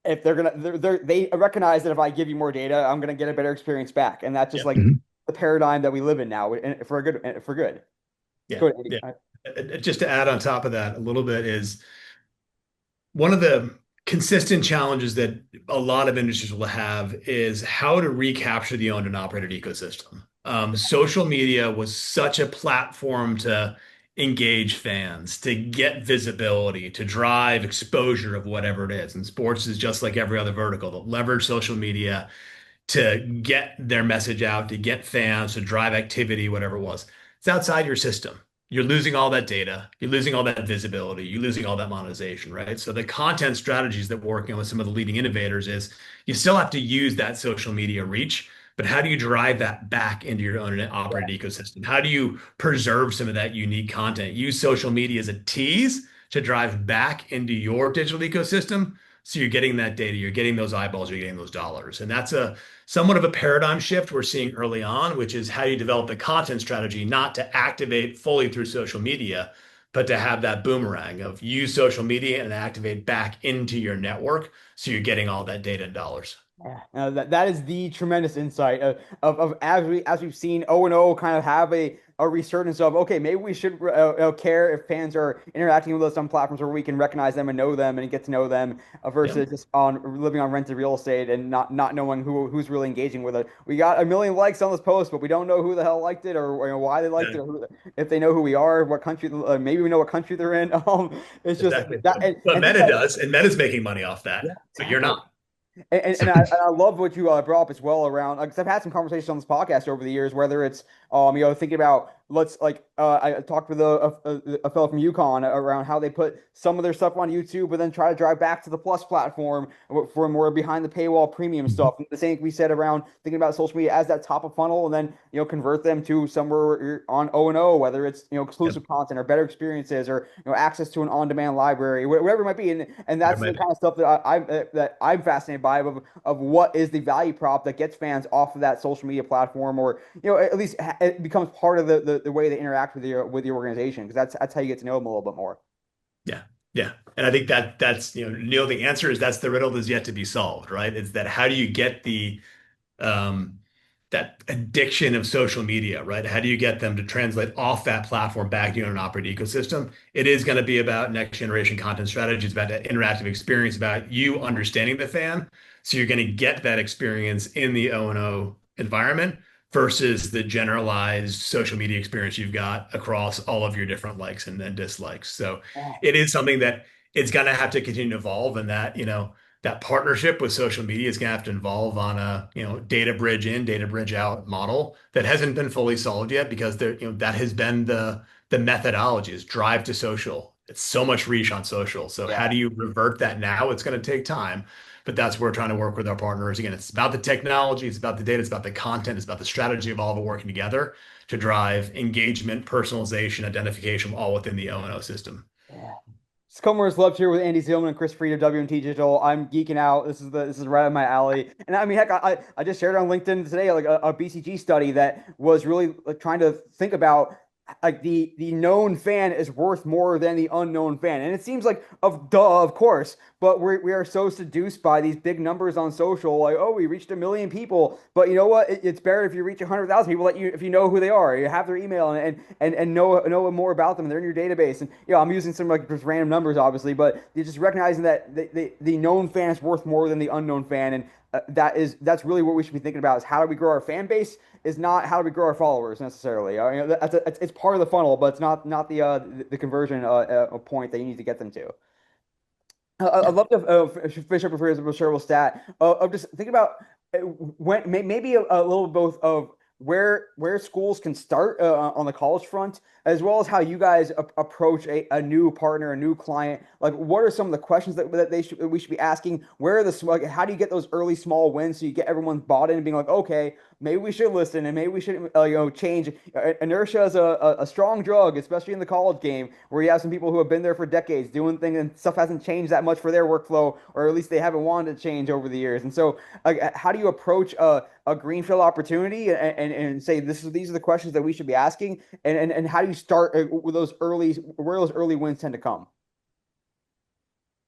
if they recognize that if I give you more data, I'm gonna get a better experience back, and that's just Yeah. like Mhm. the paradigm that we live in now, and for a good for good. Yeah. Go ahead, Yeah. Andy. Just to add on top of that a little bit is one of the consistent challenges that a lot of industries will have is how to recapture the owned and operated ecosystem. Social media was such a platform to engage fans, to get visibility, to drive exposure of whatever it is. And sports is just like every other vertical that leverage social media to get their message out, to get fans, to drive activity, whatever it was. It's outside your system. You're losing all that data. You're losing all that visibility. You're losing all that monetization, right? So the content strategies that we're working with some of the leading innovators is you still have to use that social media reach, but how do you drive that back into your own operated ecosystem? How do you preserve some of that unique content? Use social media as a tease to drive back into your digital ecosystem. So you're getting that data, you're getting those eyeballs, you're getting those dollars. And that's a somewhat of a paradigm shift we're seeing early on, which is how you develop the content strategy, not to activate fully through social media, but to have that boomerang of use social media and activate back into your network. So you're getting all that data and dollars. Yeah, that is the tremendous insight of as we've seen O&O kind of have a resurgence of okay, maybe we should care if fans are interacting with us on platforms where we can recognize them and know them and get to know them Yep. versus just on living on rented real estate and not knowing who's really engaging with it. We got a million likes on this post, but we don't know who the hell liked it or why they liked it or if they know who we are, what country, maybe we know what country they're in. It's just Exactly. that But and think Meta about does, and Meta's making money off yeah, that, but you're exactly. not. And I love what you brought up as well around because I've had some conversations on this podcast over the years, whether it's thinking about let's like I talked with a fellow from UConn around how they put some of their stuff on YouTube, but then try to drive back to the Plus platform for more behind the paywall premium Mhm. stuff. And the same we said around thinking about social media as that top of funnel, and then convert them to somewhere where you're on O&O, whether it's Yep. exclusive content or better experiences or access to an on-demand library, whatever it might be. And There that's the might be. kind of stuff that I'm fascinated by of what is the value prop that gets fans off of that social media platform, or at least it becomes part of the way they interact with your organization because that's how you get to know them a little bit more. Yeah. Yeah. And I think that's, Neil, the answer is that's the riddle that's yet to be solved, right? It's that how do you get um, that addiction of social media, right? How do you get them to translate off that platform back to an operating ecosystem? It is going to be about next generation content strategies, about that interactive experience, about you understanding the fan. So you're going to get that experience in the O&O environment versus the generalized social media experience you've got across all of your different likes and dislikes. So Yeah, it is something that it's going to have to continue to evolve, and that partnership with social media is going to have to involve on a data bridge in, data bridge out model that hasn't been fully solved yet because that has been the methodology is drive to social. It's so much reach on social. So how yeah, do you revert that now? It's going to take time, but that's where we're trying to work with our partners. Again, it's about the technology, it's about the data, it's about the content, it's about the strategy of all of it working together to drive engagement, personalization, identification, all within the O&O system. Yeah. Scummer's Love here with Andy Zeilman and Chris Freet of WMT Digital. I'm geeking out. This is right up my alley. And I mean, heck, I just shared on LinkedIn today like a BCG study that was really like, trying to think about like the known fan is worth more than the unknown fan. And it seems like of course, but we are so seduced by these big numbers on social, like, oh, we reached 1 million people. But you know what? It's better if you reach 100,000 people that you if you know who they are, you have their email and know more about them. They're in your database. And I'm using some like just random numbers, obviously, but you're just recognizing that the known fan is worth more than the unknown fan. And that's really what we should be thinking about is how do we grow our fan base is not how do we grow our followers necessarily. It's part of the funnel, but it's not the conversion point that you need to get them to. I'd love to finish up with a shareable stat of just thinking about when maybe a little both of where schools can start on the college front, as well as how you guys approach a new partner, a new client. Like, what are some of the questions that we should be asking? Where are the like, how do you get those early small wins so you get everyone bought in and being like, okay, maybe we should listen and maybe we should change. Inertia is a strong drug, especially in the college game, where you have some people who have been there for decades doing things and stuff hasn't changed that much for their workflow, or at least they haven't wanted to change over the years. And so, how do you approach a greenfield opportunity and say these are the questions that we should be asking, and how do you start with where those early wins tend to come?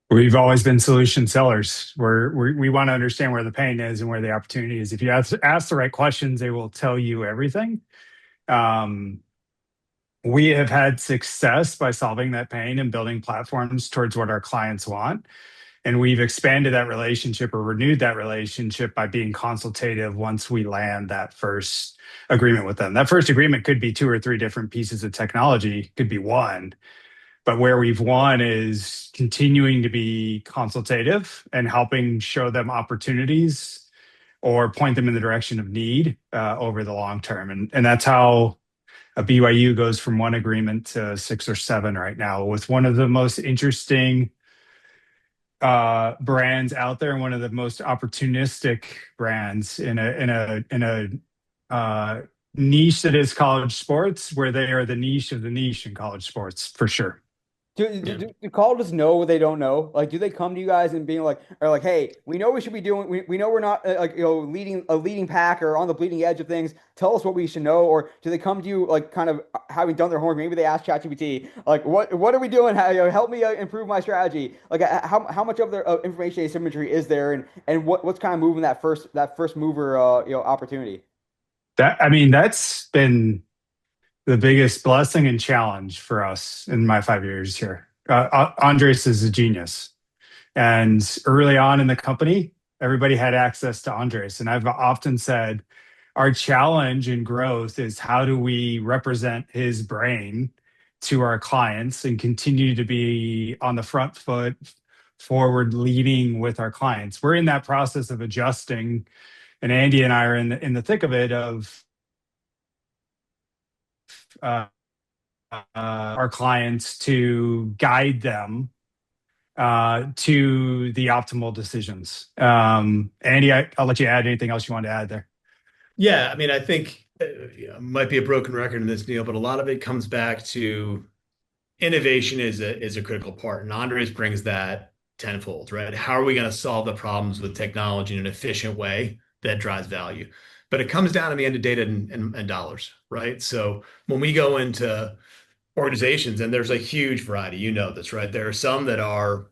We've always been solution sellers. We want to understand where the pain is and where the opportunity is. If you ask the right questions, they will tell you everything. We have had success by solving that pain and building platforms towards what our clients want. And we've expanded that relationship or renewed that relationship by being consultative once we land that first agreement with them. That first agreement could be 2 or 3 different pieces of technology, could be one. But where we've won is continuing to be consultative and helping show them opportunities or point them in the direction of need over the long term. And that's how a BYU goes from 1 agreement to 6 or 7 right now with one of the most interesting brands out there and one of the most opportunistic brands in a niche that is college sports, where they are the niche of the niche in college sports for sure. Do colleges know what they don't know? Like, do they come to you guys and being like, or like, hey, we know we should be doing, we know we're not leading a leading pack or on the bleeding edge of things. Tell us what we should know. Or do they come to you like kind of having done their homework? Maybe they ask ChatGPT, like, what are we doing? How, help me improve my strategy. Like, how much of their information asymmetry is there, and what's kind of moving that first mover opportunity? That's been the biggest blessing and challenge for us in my 5 years here. Andres is a genius. And early on in the company, everybody had access to Andres. And I've often said our challenge in growth is how do we represent his brain to our clients and continue to be on the front foot, forward leading with our clients. We're in that process of adjusting. And Andy and I are in the thick of it of our clients to guide them to the optimal decisions. Andy, I'll let you add anything else you want to add there. Yeah, I mean, I think might be a broken record in this deal, but a lot of it comes back to innovation is a critical part, and Andres brings that tenfold, right? How are we going to solve the problems with technology in an efficient way that drives value? But it comes down to the end of data and dollars, right? So when we go into organizations, and there's a huge variety, you know this, right? There are some that are,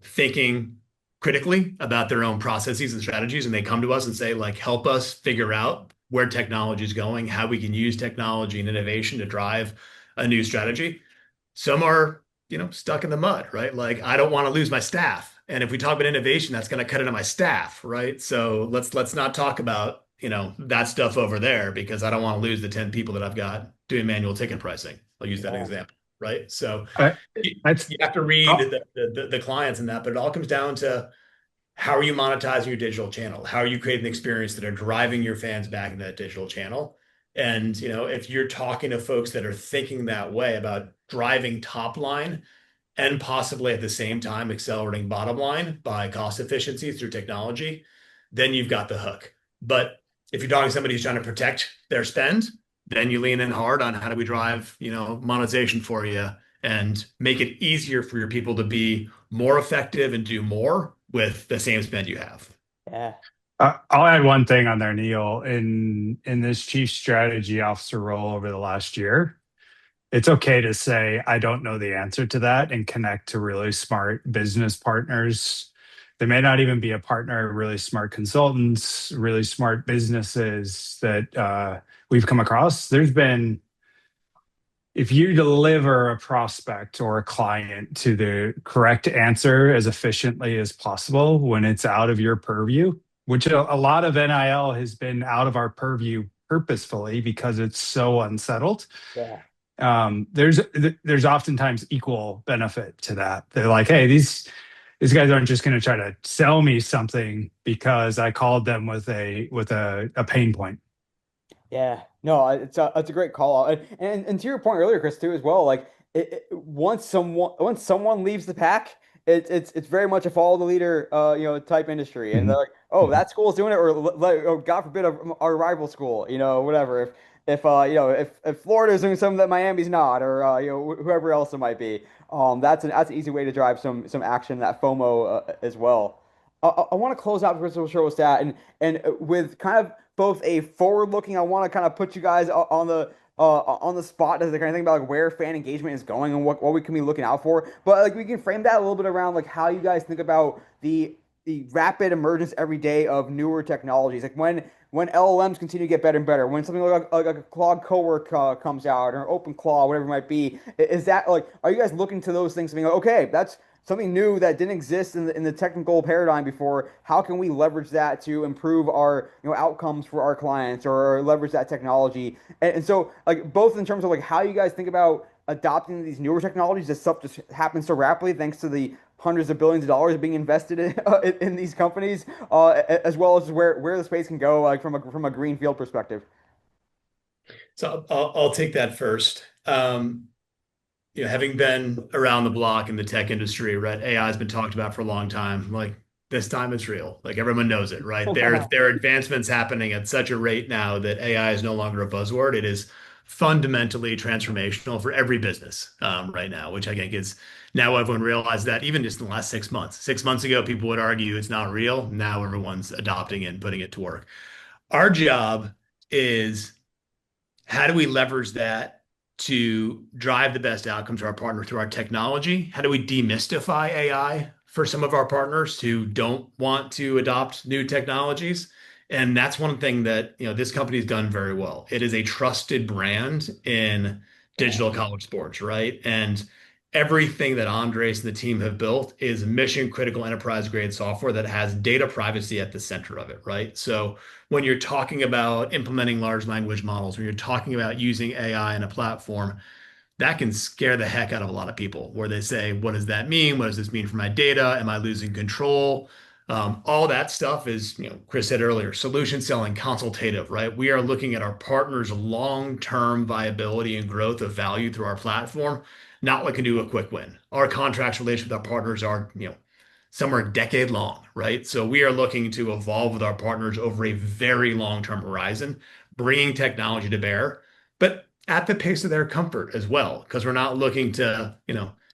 thinking critically about their own processes and strategies, and they come to us and say, like, help us figure out where technology is going, how we can use technology and innovation to drive a new strategy. Some are, stuck in the mud, right? Like, I don't want to lose my staff. And if we talk about innovation, that's going to cut into my staff, right? So let's not talk about, that stuff over there, because I don't want to lose the 10 people that I've got doing manual ticket pricing. I'll use that example, right? So you have to read the clients in that, but it all comes down to how are you monetizing your digital channel? How are you creating an experience that are driving your fans back into that digital channel? And, if you're talking to folks that are thinking that way about driving top line, and possibly at the same time accelerating bottom line by cost efficiencies through technology, then you've got the hook. But if you're talking to somebody who's trying to protect their spend, then you lean in hard on how do we drive, monetization for you and make it easier for your people to be more effective and do more with the same spend you have. Yeah. I'll add one thing on there, Neil. In this chief strategy officer role over the last year, it's okay to say, I don't know the answer to that and connect to really smart business partners. They may not even be a partner, really smart consultants, really smart businesses that we've come across. If you deliver a prospect or a client to the correct answer as efficiently as possible when it's out of your purview, which a lot of NIL has been out of our purview purposefully because it's so unsettled. Yeah. There's oftentimes equal benefit to that. They're like, hey, these guys aren't just going to try to sell me something because I called them with a pain point. Yeah, no, it's a great call out. And to your point earlier, Chris, too, as well. Like once someone leaves the pack, it's very much a follow the leader, type industry. And they're Mhm. like, oh, Mhm. that school's doing it, or God forbid, our rival school, whatever. If Florida's doing something that Miami's not, or whoever else it might be, that's an easy way to drive some action, that FOMO, as well. I want to close out Chris will show us that, and with kind of both a forward looking. I want to kind of put you guys on the spot as the kind of thing about like where fan engagement is going and what we can be looking out for. But like we can frame that a little bit around like how you guys think about the rapid emergence every day of newer technologies. Like when LLMs continue to get better and better, when something like a Claude Cowork comes out or OpenClaw, whatever it might be, is that like are you guys looking to those things and being like, okay, that's something new that didn't exist in the technical paradigm before? How can we leverage that to improve our outcomes for our clients or leverage that technology? And so like both in terms of like how you guys think about adopting these newer technologies, this stuff just happens so rapidly thanks to the hundreds of billions of dollars being invested in these companies, as well as where the space can go, like from a greenfield perspective. So I'll take that first. Having been around the block in the tech industry, right? AI has been talked about for a long time. Like this time it's real. Like everyone knows it, right? There are advancements happening at such a rate now that AI is no longer a buzzword. It is fundamentally transformational for every business right now, which I think is now everyone realized that even just in the last 6 months. 6 months ago, people would argue it's not real. Now everyone's adopting it and putting it to work. Our job is how do we leverage that to drive the best outcomes for our partner through our technology? How do we demystify AI for some of our partners who don't want to adopt new technologies? And that's one thing that, this company's done very well. It is a trusted brand in Yeah, digital college sports, right? And everything that Andres and the team have built is mission critical enterprise grade software that has data privacy at the center of it, right? So when you're talking about implementing large language models, when you're talking about using AI in a platform, that can scare the heck out of a lot of people where they say, what does that mean? What does this mean for my data? Am I losing control? All that stuff is, Chris said earlier, solution selling, consultative, right? We are looking at our partners' long-term viability and growth of value through our platform, not looking to do a quick win. Our contracts related with our partners are, somewhere a decade long, right? So we are looking to evolve with our partners over a very long-term horizon, bringing technology to bear, but at the pace of their comfort as well, because we're not looking to,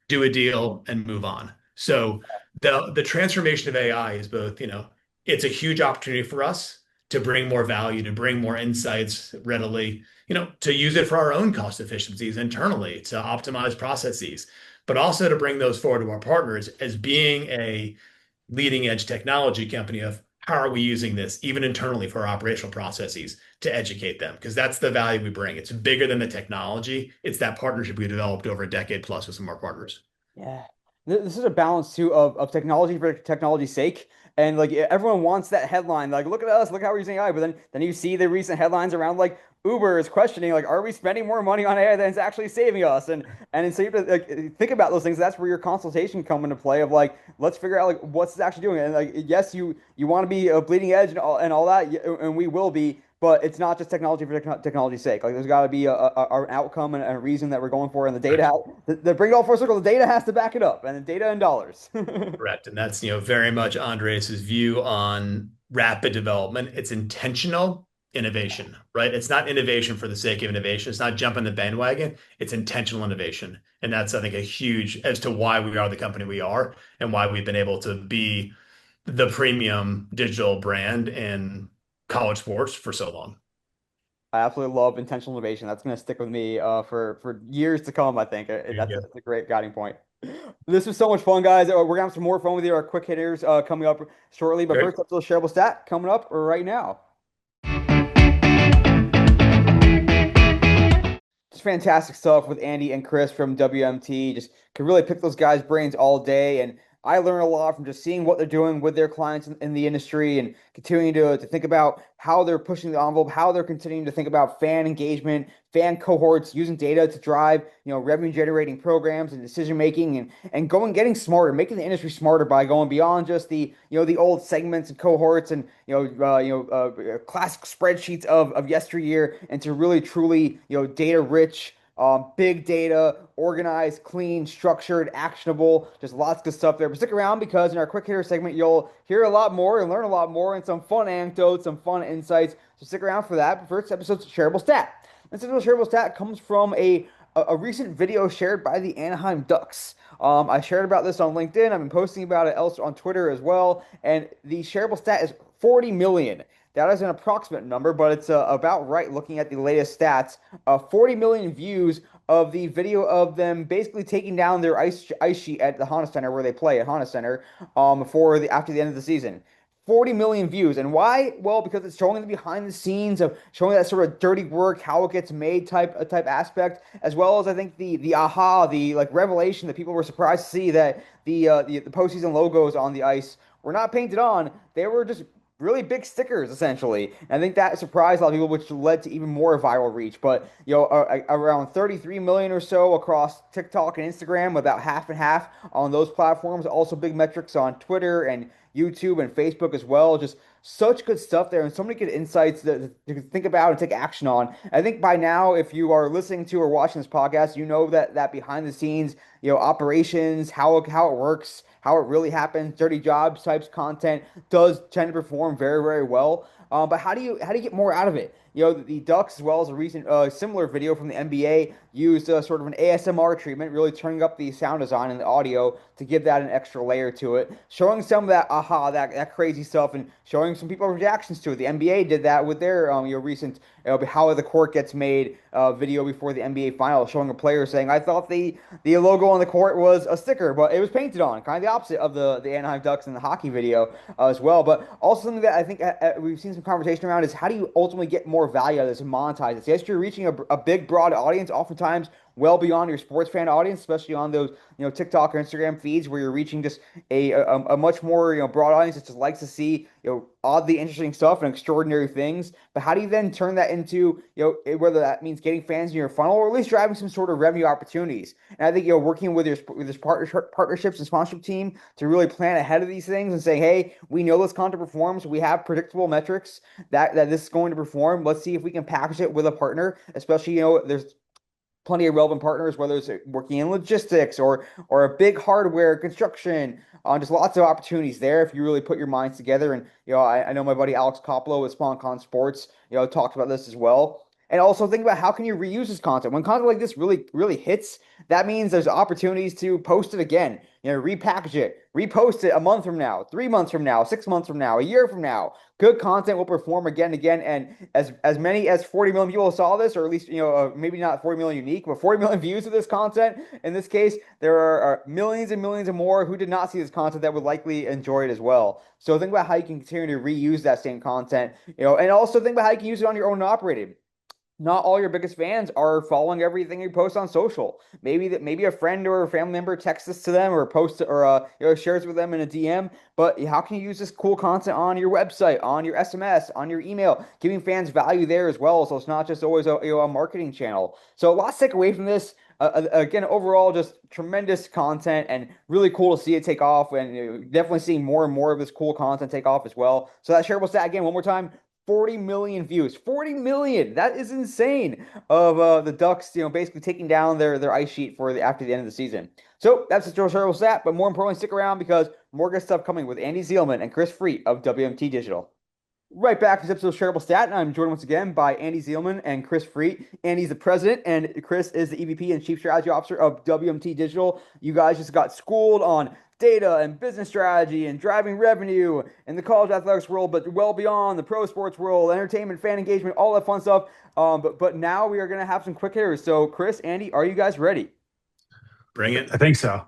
do a deal and move on. So the transformation of AI is both, it's a huge opportunity for us to bring more value, to bring more insights readily, to use it for our own cost efficiencies internally, to optimize processes, but also to bring those forward to our partners as being a leading edge technology company of how are we using this even internally for our operational processes to educate them because that's the value we bring. It's bigger than the technology. It's that partnership we developed over a decade plus with some of our partners. yeah. This is a balance too of technology for technology's sake. And like everyone wants that headline, like look at us, look how we're using AI. But then you see the recent headlines around like Uber is questioning like, are we spending more money on AI than it's actually saving us? And so you have to like think about those things. That's where your consultation come into play of like, let's figure out like what's it actually doing. And like yes, you want to be a bleeding edge and all that, and we will be. but it's not just technology for technology's sake. Like there's got to be an outcome and a reason that we're going for, and the data. The bring it all full circle. The data has to back it up, and the data and dollars. Correct. And that's, very much Andres's view on rapid development. It's intentional innovation, right? It's not innovation for the sake of innovation. It's not jumping the bandwagon. It's intentional innovation. And that's, I think, a huge as to why we are the company we are and why we've been able to be the premium digital brand in college sports for so long. I absolutely love intentional innovation. That's going to stick with me for years to come, I think. There you That's go. a great guiding point. This was so much fun, guys. We're going to have some more fun with you. Our quick hitters coming up shortly. But Great. first, let's do a shareable stat coming up right now. Just fantastic stuff with Andy and Chris from WMT. Just could really pick those guys' brains all day. And I learn a lot from just seeing what they're doing with their clients in the industry and continuing to think about how they're pushing the envelope, how they're continuing to think about fan engagement, fan cohorts, using data to drive, revenue generating programs and decision making and getting smarter, making the industry smarter by going beyond just the old segments and cohorts and classic spreadsheets of yesteryear into really truly data rich, big data, organized, clean, structured, actionable, just lots of good stuff there. But stick around because in our quick hitter segment, you'll hear a lot more and learn a lot more and some fun anecdotes, some fun insights. So stick around for that. But first episode's shareable stat. This episode's shareable stat comes from a recent video shared by the Anaheim Ducks. I shared about this on LinkedIn. I've been posting about it else on Twitter as well. And the shareable stat is 40 million. That is an approximate number, but it's about right looking at the latest stats. 40 million views of the video of them basically taking down their ice sheet at the Honda Center where they play at Honda Center after the end of the season. 40 million views. And why? Well, because it's showing the behind the scenes of showing that sort of dirty work, how it gets made type aspect, as well as I think the aha, the like revelation that people were surprised to see that the postseason logos on the ice were not painted on. They were just really big stickers, essentially. And I think that surprised a lot of people, which led to even more viral reach. But around 33 million or so across TikTok and Instagram, about half and half on those platforms. Also, big metrics on Twitter and YouTube and Facebook as well. Just such good stuff there, and so many good insights that you can think about and take action on. I think by now, if you are listening to or watching this podcast, you know that behind the scenes, operations, how it works, how it really happens, dirty jobs types content does tend to perform very, very well. But how do you get more out of it? The Ducks, as well as a recent similar video from the NBA, used sort of an ASMR treatment, really turning up the sound design and the audio to give that an extra layer to it, showing some of that that crazy stuff, and showing some people's reactions to it. The NBA did that with their recent how the court gets made video before the NBA finals, showing a player saying, "I thought the logo on the court was a sticker, but it was painted on." Kind of the opposite of the Anaheim Ducks in the hockey video as well. But also something that I think we've seen some conversation around is how do you ultimately get more value out of this and monetize it? So yes, you're reaching a big, broad audience, oftentimes well beyond your sports fan audience, especially on those TikTok or Instagram feeds where you're reaching just a much more broad audience that just likes to see oddly interesting stuff and extraordinary things. But how do you then turn that into whether that means getting fans in your funnel or at least driving some sort of revenue opportunities? And I think working with this partnerships and sponsorship team to really plan ahead of these things and saying, hey, we know this content performs, we have predictable metrics that this is going to perform. Let's see if we can package it with a partner, especially there's plenty of relevant partners, whether it's working in logistics or a big hardware construction. Just lots of opportunities there if you really put your minds together. And I know my buddy Alex Koplo with SpawnCon Sports, talked about this as well. And also think about how can you reuse this content. When content like this really, really hits, that means there's opportunities to post it again, repackage it, repost it a month from now, 3 months from now, 6 months from now, a year from now. Good content will perform again and again. And as many as 40 million people saw this, or at least, maybe not 40 million unique, but 40 million views of this content. In this case, there are millions and millions and more who did not see this content that would likely enjoy it as well. So think about how you can continue to reuse that same content, and also think about how you can use it on your own operated. Not all your biggest fans are following everything you post on social. Maybe a friend or a family member texts this to them or posts or shares with them in a DM. But how can you use this cool content on your website, on your SMS, on your email, giving fans value there as well? So it's not just always a marketing channel. So a lot to take away from this. Again, overall, just tremendous content and really cool to see it take off. And definitely seeing more and more of this cool content take off as well. So that shareable stat again, one more time. 40 million views. 40 million. That is insane. Of the Ducks, basically taking down their ice sheet for after the end of the season. So that's a terrible stat, but more importantly, stick around because more good stuff coming with Andy Zeilman and Chris Freet of WMT Digital. Right back to this episode of Shareable Stat, and I'm joined once again by Andy Zeilman and Chris Freet. Andy's the president, and Chris is the EVP and Chief Strategy Officer of WMT Digital. You guys just got schooled on data and business strategy and driving revenue in the college athletics world, but well beyond the pro sports world, entertainment, fan engagement, all that fun stuff. But now we are going to have some quick hitters. So, Chris, Andy, are you guys ready? Bring it. I think so.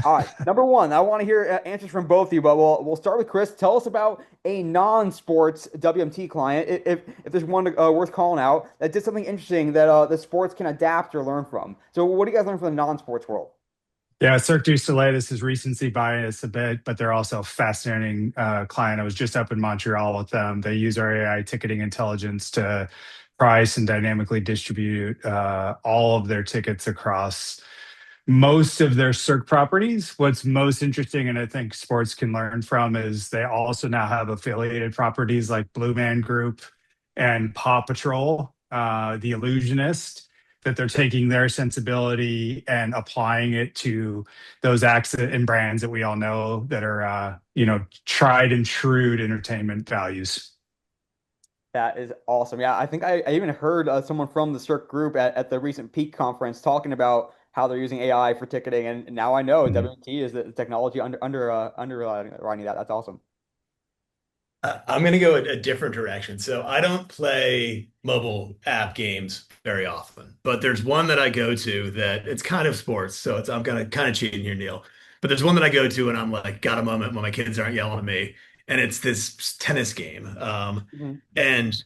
All right, number one, I want to hear answers from both of you, but we'll start with Chris. Tell us about a non-sports WMT client, if there's one worth calling out that did something interesting that the sports can adapt or learn from. So, what do you guys learn from the non-sports world? Yeah, Cirque du Soleil, this is recency bias a bit, but they're also a fascinating client. I was just up in Montreal with them. They use our AI ticketing intelligence to price and dynamically distribute all of their tickets across most of their Cirque properties. What's most interesting, and I think sports can learn from, is they also now have affiliated properties like Blue Man Group and Paw Patrol, The Illusionist, that they're taking their sensibility and applying it to those acts and brands that we all know that are, tried and true entertainment values. That is awesome. Yeah, I think I even heard someone from the Cirque group at the recent Peak conference talking about how they're using AI for ticketing, and now I know Mhm. WMT is the technology underwriting that. That's awesome. I'm going to go a different direction. So I don't play mobile app games very often, but there's one that I go to that it's kind of sports. So I'm going to kind of cheating here, Neil. But there's one that I go to and I'm like, got a moment when my kids aren't yelling at me. And it's this tennis game. Mhm. And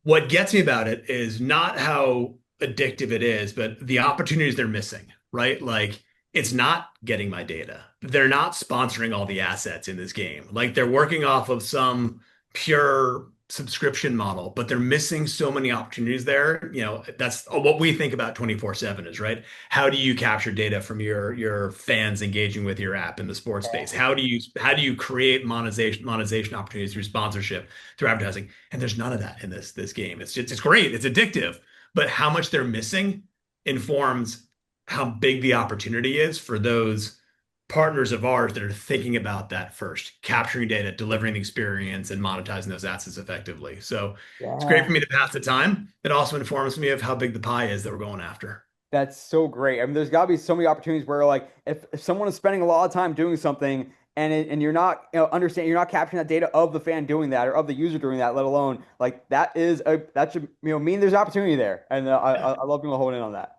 what gets me about it is not how addictive it is, but the opportunities they're missing, right? Like it's not getting my data. They're not sponsoring all the assets in this game. Like they're working off of some pure subscription model, but they're missing so many opportunities there. That's what we think about 24/7 is, right? How do you capture data from your fans engaging with your app in the sports space? How do you create monetization opportunities through sponsorship, through advertising? And there's none of that in this game. It's great, it's addictive, but how much they're missing informs how big the opportunity is for those partners of ours that are thinking about that first, capturing data, delivering the experience, and monetizing those assets effectively. So it's great Yeah. for me to pass the time. It also informs me of how big the pie is that we're going after. That's so great. I mean, there's got to be so many opportunities where, like, if someone is spending a lot of time doing something and you're not, understand, you're not capturing that data of the fan doing that or of the user doing that, let alone like that should, mean there's opportunity there. And I love being able to hone in on that.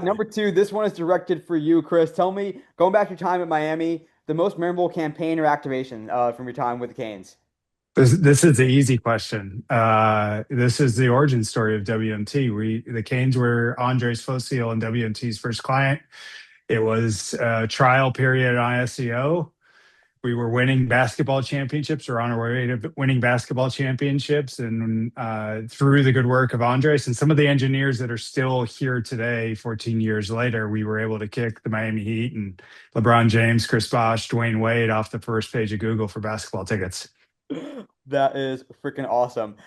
Number Exactly. two, this one is directed for you, Chris. Tell me, going back to your time at Miami, the most memorable campaign or activation from your time with the Canes. This is the easy question. This is the origin story of WMT. The Canes were Andres Fossil and WMT's first client. It was a trial period on SEO. We were winning basketball championships or on our way to winning basketball championships. And through the good work of Andres and some of the engineers that are still here today, 14 years later, we were able to kick the Miami Heat and LeBron James, Chris Bosh, Dwayne Wade off the first page of Google for basketball tickets. That is freaking awesome.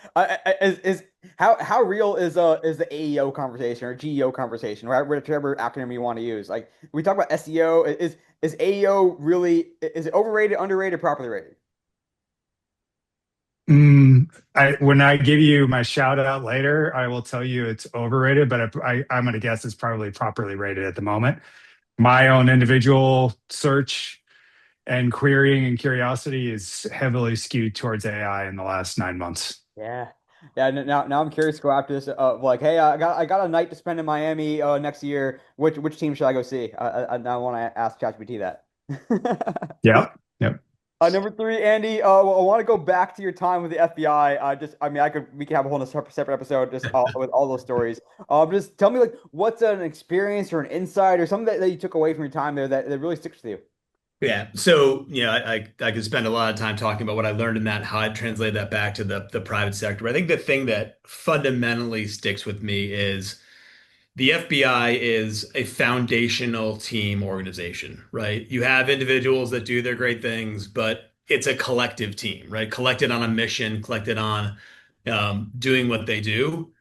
Is how real is the AEO conversation or GEO conversation, right? Whichever acronym you want to use. Like we talk about SEO, is AEO really is it overrated, underrated, properly rated? When I give you my shout out later, I will tell you it's overrated, but I'm going to guess it's probably properly rated at the moment. My own individual search and querying and curiosity is heavily skewed towards AI in the last 9 months. Yeah. Yeah, now I'm curious to go after this. Like, hey, I got a night to spend in Miami next year. Which team should I go see? I now want to ask ChatGPT that. Yep. Yep. Number three, Andy. Well, I want to go back to your time with the FBI. I mean, we could have a whole separate episode just with all those stories. Just tell me, like, what's an experience or an insight or something that you took away from your time there that really sticks with you? Yeah. So, I could spend a lot of time talking about what I learned in that, how I translate that back to the private sector. But I think the thing that fundamentally sticks with me is the FBI is a foundational team organization, right? You have individuals that do their great things, but it's a collective team, right? Collected on a mission, collected on doing what they do,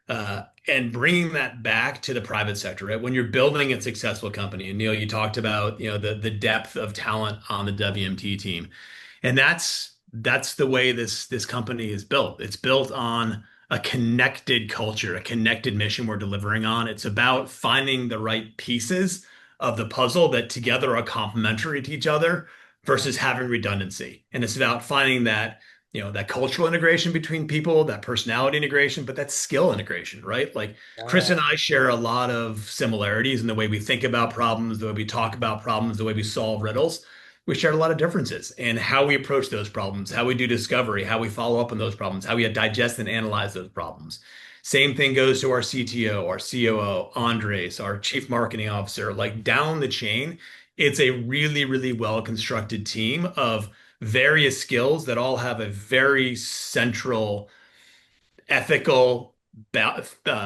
and bringing that back to the private sector, right? When you're building a successful company, and Neil, you talked about, the depth of talent on the WMT team, and that's the way this company is built. It's built on a connected culture, a connected mission we're delivering on. It's about finding the right pieces of the puzzle that together are complementary to each other versus having redundancy. And it's about finding that cultural integration between people, that personality integration, but that skill integration, right? Like Chris Yeah. and I share a lot of similarities in the way we think about problems, the way we talk about problems, the way we solve riddles. We share a lot of differences in how we approach those problems, how we do discovery, how we follow up on those problems, how we digest and analyze those problems. Same thing goes to our CTO, our COO, Andres, our chief marketing officer, like down the chain. It's a really, really well constructed team of various skills that all have a very central ethical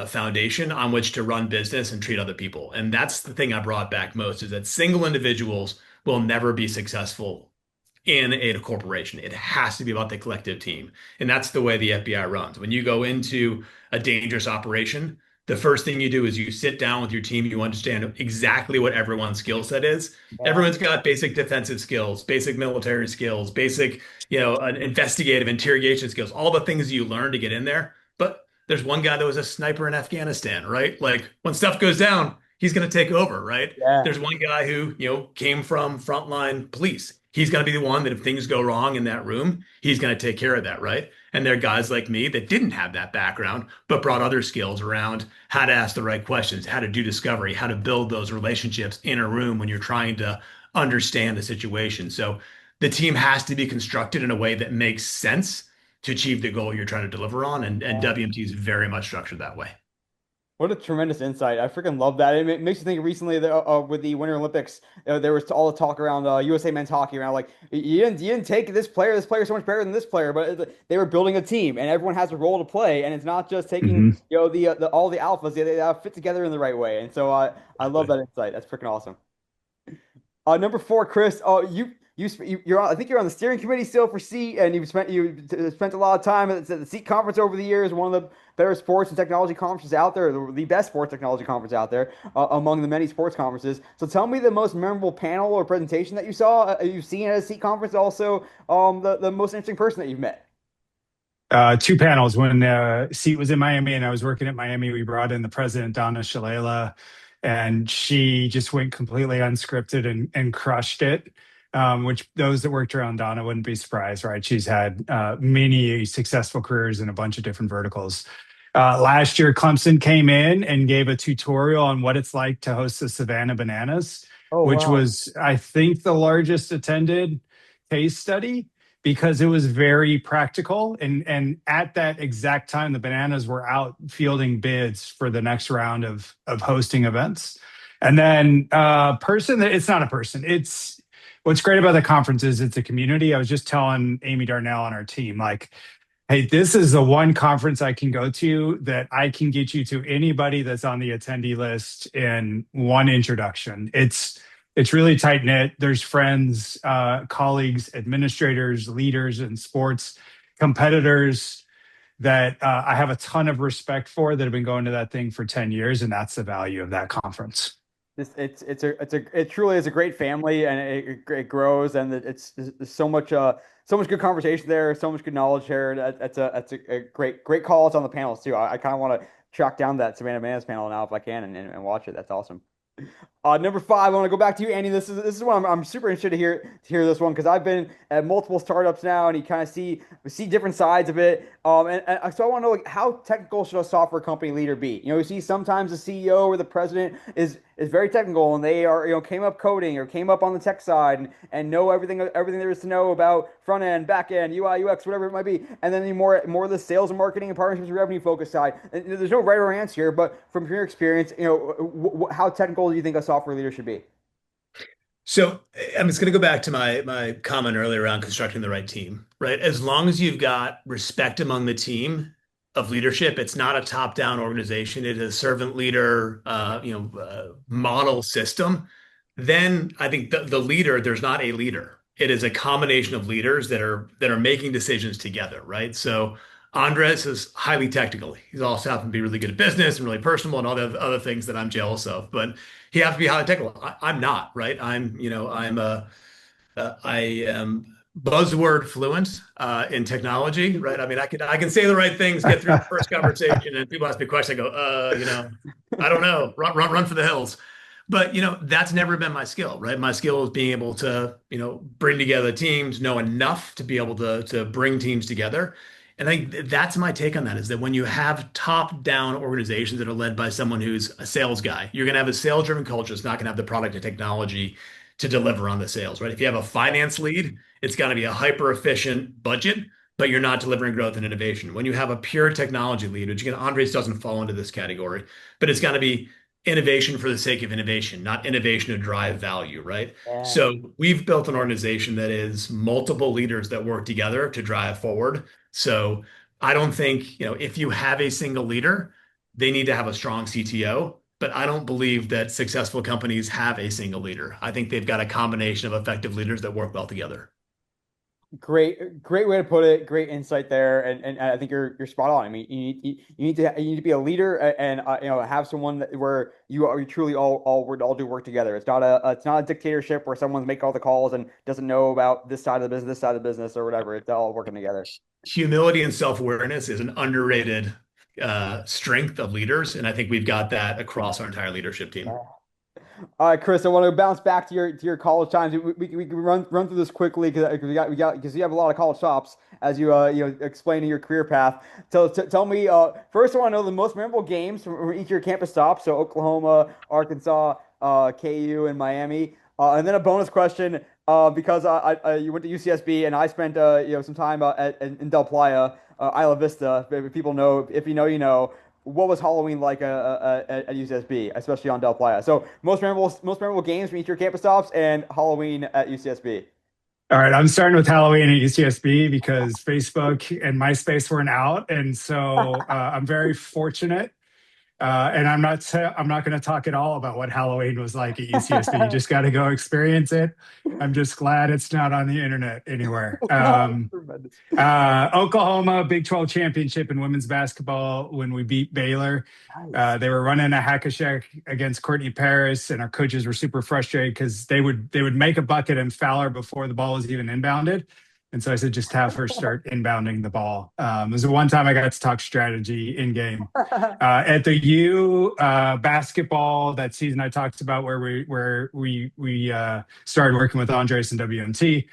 foundation on which to run business and treat other people. And that's the thing I brought back most is that single individuals will never be successful in a corporation. It has to be about the collective team. And that's the way the FBI runs. When you go into a dangerous operation, the first thing you do is you sit down with your team, you understand exactly what everyone's skill set is. Yeah. Everyone's got basic defensive skills, basic military skills, basic, investigative interrogation skills, all the things you learn to get in there. But there's one guy that was a sniper in Afghanistan, right? Like when stuff goes down, he's going to take over, right? Yeah. There's one guy who, came from frontline police. He's going to be the one that if things go wrong in that room, he's going to take care of that, right? And there are guys like me that didn't have that background, but brought other skills around how to ask the right questions, how to do discovery, how to build those relationships in a room when you're trying to understand the situation. So the team has to be constructed in a way that makes sense to achieve the goal you're trying to deliver on. And WMT is very much structured that way. What a tremendous insight. I freaking love that. It makes you think recently that, with the Winter Olympics, there was all the talk around USA men's hockey around like you didn't take this player. This player is so much better than this player, but they were building a team and everyone has a role to play. And it's not just taking, Mhm. the all the alphas. They fit together in the right way. And so I love that insight. That's freaking awesome. Number four, Chris. You're on, I think you're on the steering committee still for Seat, and you spent a lot of time at the Seat conference over the years. One of the better sports and technology conferences out there, the best sports technology conference out there, among the many sports conferences. So tell me the most memorable panel or presentation that you've seen at a Seat conference. Also, the most interesting person that you've met. Two panels. When Seat was in Miami and I was working at Miami, we brought in the president, Donna Shalala, and she just went completely unscripted and crushed it. Which those that worked around Donna wouldn't be surprised, right? She's had many successful careers in a bunch of different verticals. Last year, Clemson came in and gave a tutorial on what it's like to host the Savannah Bananas, Oh, which wow. was, I think, the largest attended case study because it was very practical. And at that exact time, the Bananas were out fielding bids for the next round of hosting events. And then person that it's not a person, it's what's great about the conference is it's a community. I was just telling Amy Darnell on our team, like, hey, this is the one conference I can go to that I can get you to anybody that's on the attendee list in one introduction. It's really tight knit. There's friends, colleagues, administrators, leaders in sports, competitors that I have a ton of respect for that have been going to that thing for 10 years, and that's the value of that conference. It truly is a great family, and it grows, and there's so much good conversation there, so much good knowledge here. That's a great call out on the panels too. I kind of want to track down that Savannah Bananas panel now if I can and watch it. That's awesome. Number five, I want to go back to you, Andy. This is one I'm super interested to hear this one because I've been at multiple startups now, and you kind of see different sides of it. So I want to know, like, how technical should a software company leader be? You see sometimes the CEO or the president is very technical, and they are came up coding or came up on the tech side and know everything there is to know about front end, back end, UI, UX, whatever it might be. And then the more of the sales and marketing and partnerships and revenue focus side. And there's no right or answer here, but from your experience, how technical do you think a software leader should be? So I'm just going to go back to my comment earlier around constructing the right team, right? As long as you've got respect among the team of leadership, it's not a top-down organization. It is a servant leader, model system. Then I think the leader, there's not a leader. it is a combination of leaders that are making decisions together, right? So Andres is highly technical. He's also happen to be really good at business and really personable and all the other things that I'm jealous of. But he has to be highly technical. I'm not, right? I am buzzword fluent in technology, right? I mean, I can say the right things, get through the first conversation, and people ask me questions. I go, I don't know, run for the hills. But that's never been my skill, right? My skill is being able to, bring together teams, know enough to be able to bring teams together. And I think that's my take on that is that when you have top-down organizations that are led by someone who's a sales guy, you're going to have a sales-driven culture. It's not going to have the product and technology to deliver on the sales, right? If you have a finance lead, it's got to be a hyper efficient budget, but you're not delivering growth and innovation. When you have a pure technology lead, which again, Andres doesn't fall into this category, but it's got to be innovation for the sake of innovation, not innovation to drive value, right? Yeah. So we've built an organization that is multiple leaders that work together to drive forward. So I don't think, if you have a single leader, they need to have a strong CTO. But I don't believe that successful companies have a single leader. I think they've got a combination of effective leaders that work well together. Great way to put it. Great insight there, and I think you're spot on. I mean, you need to be a leader and have someone where you truly all do work together. It's not a dictatorship where someone's making all the calls and doesn't know about this side of the business, this side of the business, or whatever. It's all working together. Humility and self-awareness is an underrated strength of leaders, and I think we've got that across our entire leadership team. All right, Chris, I want to bounce back to your college times. We can run through this quickly because you have a lot of college stops as you explaining your career path. So tell me first, I want to know the most memorable games from each of your campus stops. So Oklahoma, Arkansas, KU, and Miami. And then a bonus question because you went to UCSB and I spent some time in Del Playa, Isla Vista. If people know, if you know, you know. What was Halloween like at UCSB, especially on Del Playa? So most memorable games from each of your campus stops and Halloween at UCSB. All right, I'm starting with Halloween at UCSB because Facebook and MySpace weren't out, and so I'm very fortunate. And I'm not going to talk at all about what Halloween was like at UCSB. You just got to go experience it. I'm just glad it's not on the internet anywhere. Tremendous. Oklahoma Big 12 championship in women's basketball when we beat Baylor. Nice. They were running a hack a Shaq against Courtney Paris, and our coaches were super frustrated because they would make a bucket and foul her before the ball was even inbounded. And so I said, just have her start inbounding the ball. It was the one time I got to talk strategy in game. At the U basketball that season I talked about where we started working with Andres and WMT.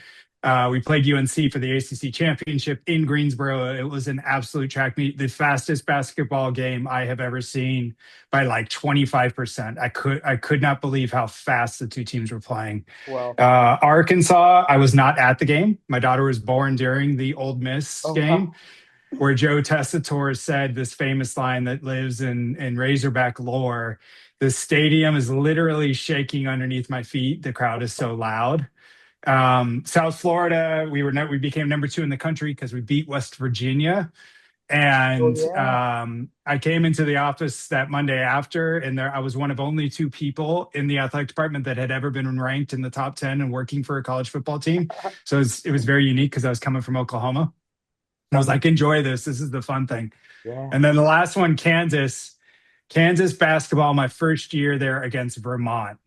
We played UNC for the ACC championship in Greensboro. It was an absolute track meet, the fastest basketball game I have ever seen by like 25%. I could not believe how fast the two teams were playing. Well, Arkansas, I was not at the game. My daughter was born during the Ole Miss oh, game, wow. where Joe Tessitore said this famous line that lives in Razorback lore. The stadium is literally shaking underneath my feet. The crowd is so loud. South Florida, we became number 2 in the country because we beat West Virginia. Oh, And yeah. I came into the office that Monday after, and I was one of only 2 people in the athletic department that had ever been ranked in the top 10 and working for a college football team. So it was very unique because I was coming from Oklahoma. And I was like, enjoy this. This is the fun thing. Yeah. And then the last one, Kansas basketball, my first year there against Vermont.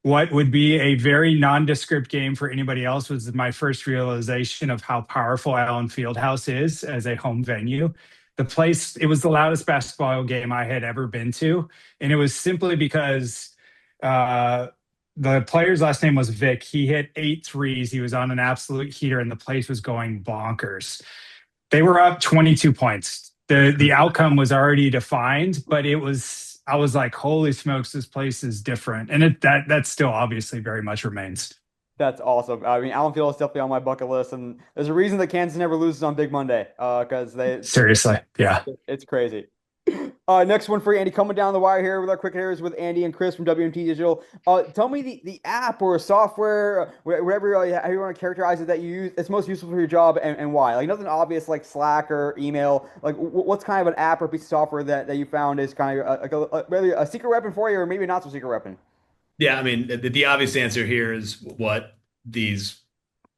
What would be a very nondescript game for anybody else was my first realization of how powerful Allen Fieldhouse is as a home venue. It was the loudest basketball game I had ever been to. And it was simply because the player's last name was Vic. He hit 8 threes. He was on an absolute heater and the place was going bonkers. They were up 22 points. The outcome was already defined, but I was like, holy smokes, this place is different. And that still obviously very much remains. That's awesome. I mean, Allen Field is definitely on my bucket list, and there's a reason that Kansas never loses on Big Monday, because Seriously. Yeah. it's crazy. Next one for you, Andy. Coming down the wire here with our quick hitters with Andy and Chris from WMT Digital. Tell me the app or software, whatever how you want to characterize it, that you use, it's most useful for your job, and why. Like nothing obvious like Slack or email. Like what's kind of an app or piece of software that you found is kind of really a secret weapon for you, or maybe not so secret weapon. Yeah, I mean, the obvious answer here is what these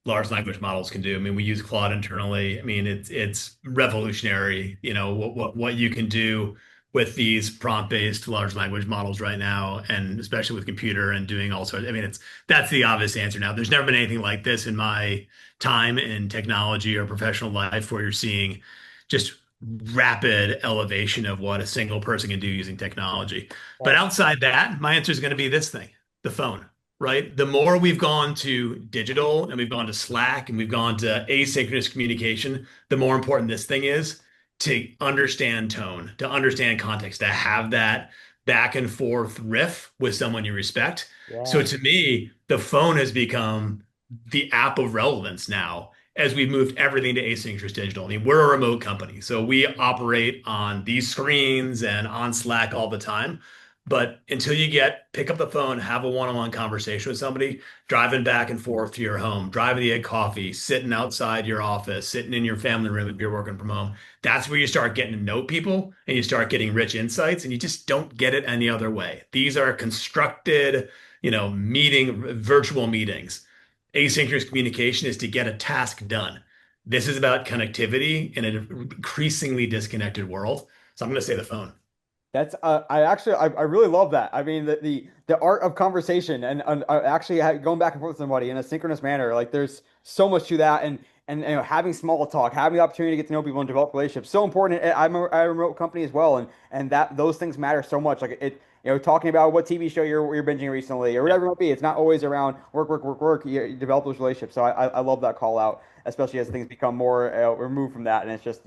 large language models can do. I mean, we use Claude internally. I mean, it's revolutionary, what you can do with these prompt-based large language models right now, and especially with computer and doing all sorts. I mean, that's the obvious answer now. There's never been anything like this in my time in technology or professional life where you're seeing just rapid elevation of what a single person can do using technology. But outside that, my answer is going to be this thing, the phone, right? The more we've gone to digital and we've gone to Slack and we've gone to asynchronous communication, the more important this thing is to understand tone, to understand context, to have that back and forth riff with someone you respect. So Yeah. to me, the phone has become the app of relevance now as we've moved everything to asynchronous digital. I mean, we're a remote company, so we operate on these screens and on Slack all the time. But until you pick up the phone, have a one-on-one conversation with somebody, driving back and forth to your home, driving to get coffee, sitting outside your office, sitting in your family room if you're working from home, that's where you start getting to know people and you start getting rich insights, and you just don't get it any other way. These are constructed, virtual meetings. Asynchronous communication is to get a task done. This is about connectivity in an increasingly disconnected world. So I'm going to say the phone. That's I really love that. I mean the art of conversation and actually going back and forth with somebody in a synchronous manner. Like there's so much to that, and having small talk, having the opportunity to get to know people and develop relationships, so important. And I'm a remote company as well, and that those things matter so much. Like it, talking about what TV show you're binging recently or whatever it might be. It's not always around work, work, work, work. You develop those relationships. So I love that call out, especially as things become more removed from that, and it's just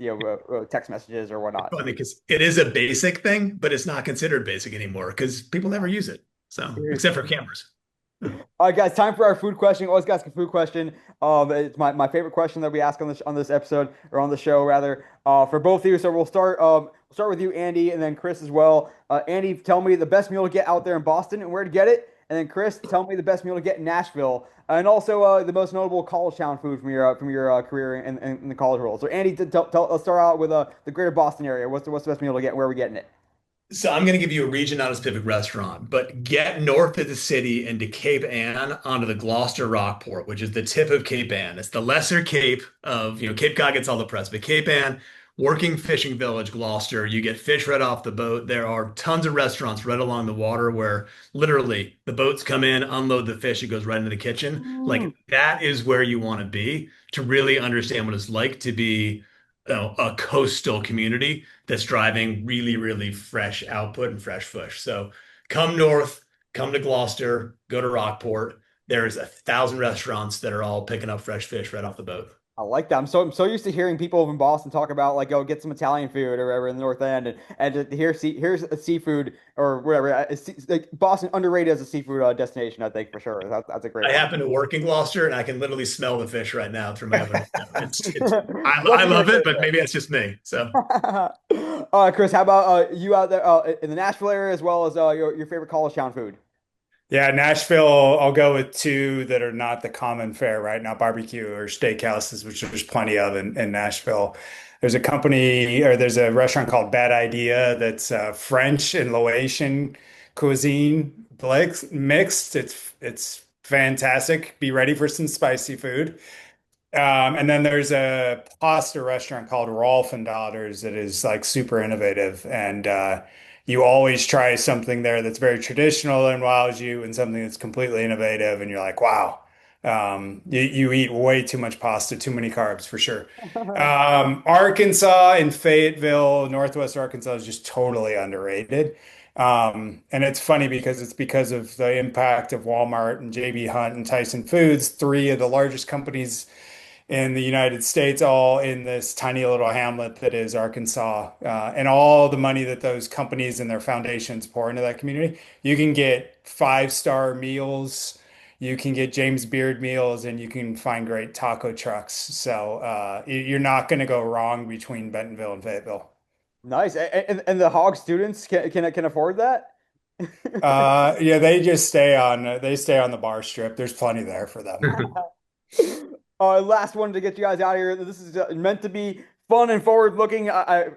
text messages or It's whatnot. funny because it is a basic thing, but it's not considered basic anymore because people never use it. So, except for cameras. All right, guys, time for our food question. Always ask a food question. It's my favorite question that we ask on this episode or on the show rather. For both of you. So we'll start with you, Andy, and then Chris as well. Andy, tell me the best meal to get out there in Boston and where to get it. And then Chris, tell me the best meal to get in Nashville, and also the most notable college town food from your career in the college world. So Andy, let's start out with the greater Boston area. What's the best meal to get? Where are we getting it? So I'm going to give you a region, not a specific restaurant, but get north of the city into Cape Ann onto the Gloucester Rockport, which is the tip of Cape Ann. It's the lesser Cape of, Cape Cod gets all the press, but Cape Ann, working fishing village, Gloucester, you get fish right off the boat. There are tons of restaurants right along the water where literally the boats come in, unload the fish, it goes right into the kitchen. Like that is where you want to be to really understand what it's like to be a coastal community that's driving really, really fresh output and fresh fish. So come north, come to Gloucester, go to Rockport. There's 1,000 restaurants that are all picking up fresh fish right off the boat. I like that. I'm so used to hearing people in Boston talk about like, oh, get some Italian food or whatever in the North End, and to hear here's a seafood or whatever. Like Boston underrated as a seafood destination, I think for sure. That's a great I one. happen to work in Gloucester and I can literally smell the fish right now through my oven. I What's your love it, but favorite? maybe that's just me. So Chris, how about you out there in the Nashville area as well as your favorite college town food? Yeah, Nashville, I'll go with two that are not the common fare right now, barbecue or steakhouses, which there's plenty of in Nashville. There's a restaurant called Bad Idea that's French and Laotian cuisine mixed. It's fantastic. Be ready for some spicy food. And then there's a pasta restaurant called Rolf and Daughters that is like super innovative. And you always try something there that's very traditional and wows you, and something that's completely innovative. And you're like, wow, you eat way too much pasta, too many carbs for sure. Arkansas and Fayetteville, Northwest Arkansas is just totally underrated. And it's funny because it's because of the impact of Walmart and JB Hunt and Tyson Foods, three of the largest companies in the United States, all in this tiny little hamlet that is Arkansas, and all the money that those companies and their foundations pour into that community. You can get five-star meals, you can get James Beard meals, and you can find great taco trucks. So you're not going to go wrong between Bentonville and Fayetteville. Nice. And the Hog students can afford that? Yeah, they stay on the bar strip. There's plenty there for them. Last one to get you guys out of here. This is meant to be fun and forward looking.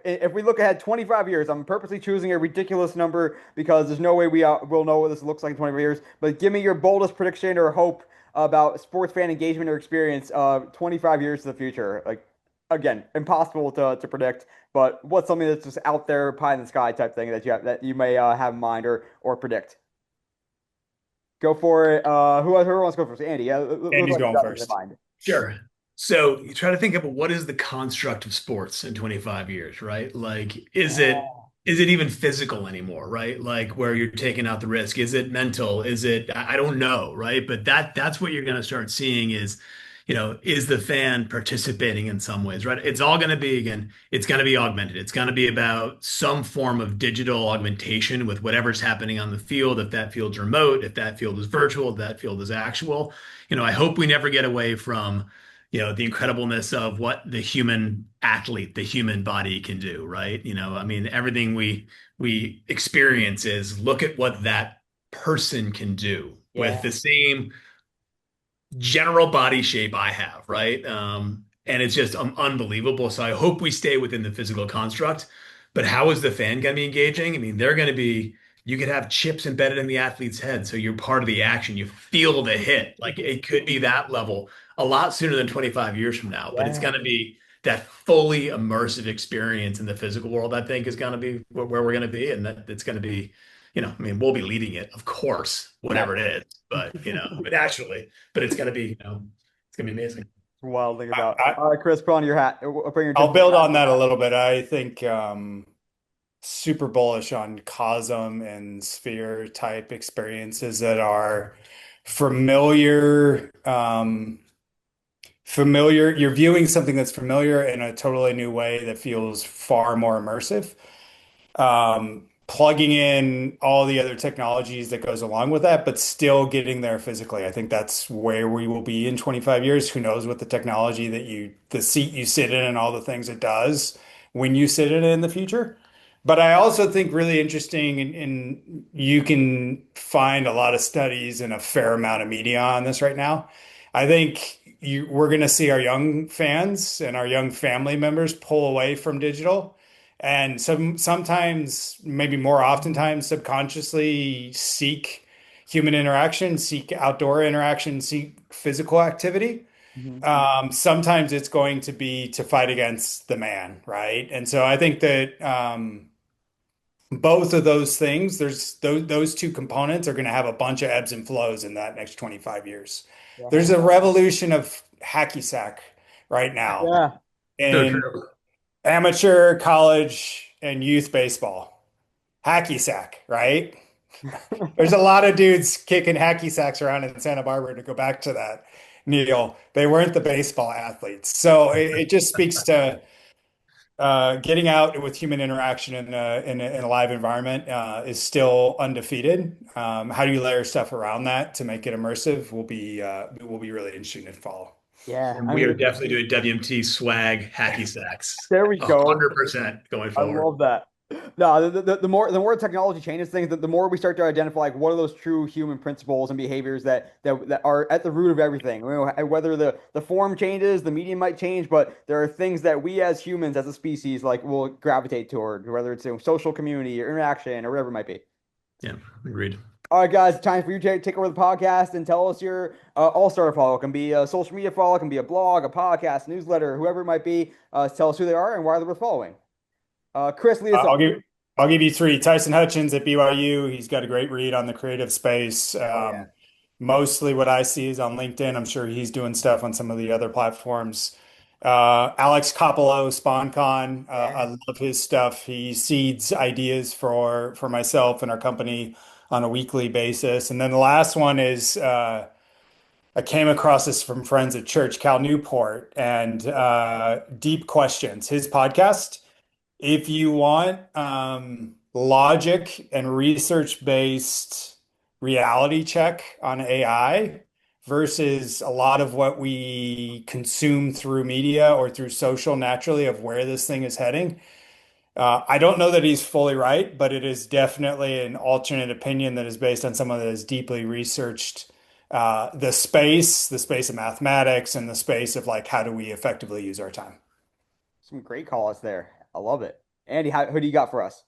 If we look ahead 25 years, I'm purposely choosing a ridiculous number because there's no way we'll know what this looks like in 25 years. But give me your boldest prediction or hope about sports fan engagement or experience 25 years to the future. Like, again, impossible to predict, but what's something that's just out there, pie in the sky type thing that you may have in mind or predict? Go for it. Whoever wants to go first? Andy, look Andy's like you going got something in first. mind. Sure. So you try to think of what is the construct of sports in 25 years, right? Like, is it even physical anymore, right? Like where you're taking out the risk. Is it mental? Is it, I don't know, right? But that's what you're going to start seeing is, is the fan participating in some ways, right? It's all going to be, again, it's going to be augmented. It's going to be about some form of digital augmentation with whatever's happening on the field. If that field's remote, if that field is virtual, if that field is actual. I hope we never get away from, the incredibleness of what the human athlete, the human body can do, right? I mean, everything we experience is look at what that person can do with Yeah. the same general body shape I have, right? And it's just unbelievable. So I hope we stay within the physical construct. But how is the fan going to be engaging? I mean, they're going to be, you could have chips embedded in the athlete's head. So you're part of the action. You feel the hit. Like it could be that level a lot sooner than 25 years from now. But it's Yeah. going to be that fully immersive experience in the physical world, I think, is going to be where we're going to be. And that it's going to be, I mean, we'll be leading it, of course, whatever it is. But actually, but it's gonna be, it's gonna be amazing. Wild thing about. I, All right, Chris, put on your hat. Bring your I'll tinfoil build on hat. that a little bit. I think super bullish on cosm and sphere type experiences that are familiar. Familiar. You're viewing something that's familiar in a totally new way that feels far more immersive. Plugging in all the other technologies that goes along with that, but still getting there physically. I think that's where we will be in 25 years. Who knows what the technology the seat you sit in and all the things it does when you sit in it in the future. But I also think really interesting, and you can find a lot of studies and a fair amount of media on this right now. I think we're going to see our young fans and our young family members pull away from digital and sometimes, maybe more oftentimes, subconsciously seek human interaction, seek outdoor interaction, seek physical activity. Mhm. Sometimes it's going to be to fight against the man, right? And so I think that both of those things, there's those two components are going to have a bunch of ebbs and flows in that next 25 years. There's Yeah. a revolution of hacky sack right now Yeah. So in true. amateur, college, and youth baseball. Hacky sack, right? There's a lot of dudes kicking hacky sacks around in Santa Barbara to go back to that, Neil. They weren't the baseball athletes. So it just speaks to getting out with human interaction in a live environment is still undefeated. How do you layer stuff around that to make it immersive will be really interesting to follow. Yeah. And I we are mean, definitely doing WMT swag hacky sacks. there we go. 100% going I forward. love that. No, the more technology changes things, the more we start to identify like what are those true human principles and behaviors that are at the root of everything. Whether the form changes, the medium might change, but there are things that we as humans, as a species, like will gravitate toward, whether it's social community or interaction or whatever it might be. Yeah, agreed. All right, guys, time for you to take over the podcast and tell us your all-star follow. It can be a social media follow, it can be a blog, a podcast, newsletter, whoever it might be. Tell us who they are and why they're worth following. Chris, lead us I'll off. give you three. Tyson Hutchins at BYU. He's got a great read on the creative space. Oh yeah. Mostly what I see is on LinkedIn. I'm sure he's doing stuff on some of the other platforms. Alex Coppolo, SpawnCon. I Yeah. love his stuff. He seeds ideas for myself and our company on a weekly basis. And then the last one is I came across this from friends at church, Cal Newport, and Deep Questions, his podcast. If you want logic and research-based reality check on AI versus a lot of what we consume through media or through social naturally of where this thing is heading. I don't know that he's fully right, but it is definitely an alternate opinion that is based on someone that has deeply researched the space of mathematics, and the space of like how do we effectively use our time. Some great calls there. I love it. Andy, who do you got for us?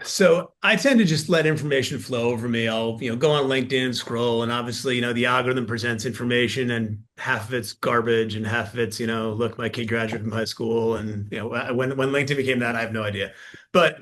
So I tend to just let information flow over me. I'll, go on LinkedIn, scroll, and obviously, the algorithm presents information and half of it's garbage and half of it's, look, my kid graduated from high school. And, when LinkedIn became that, I have no idea. But,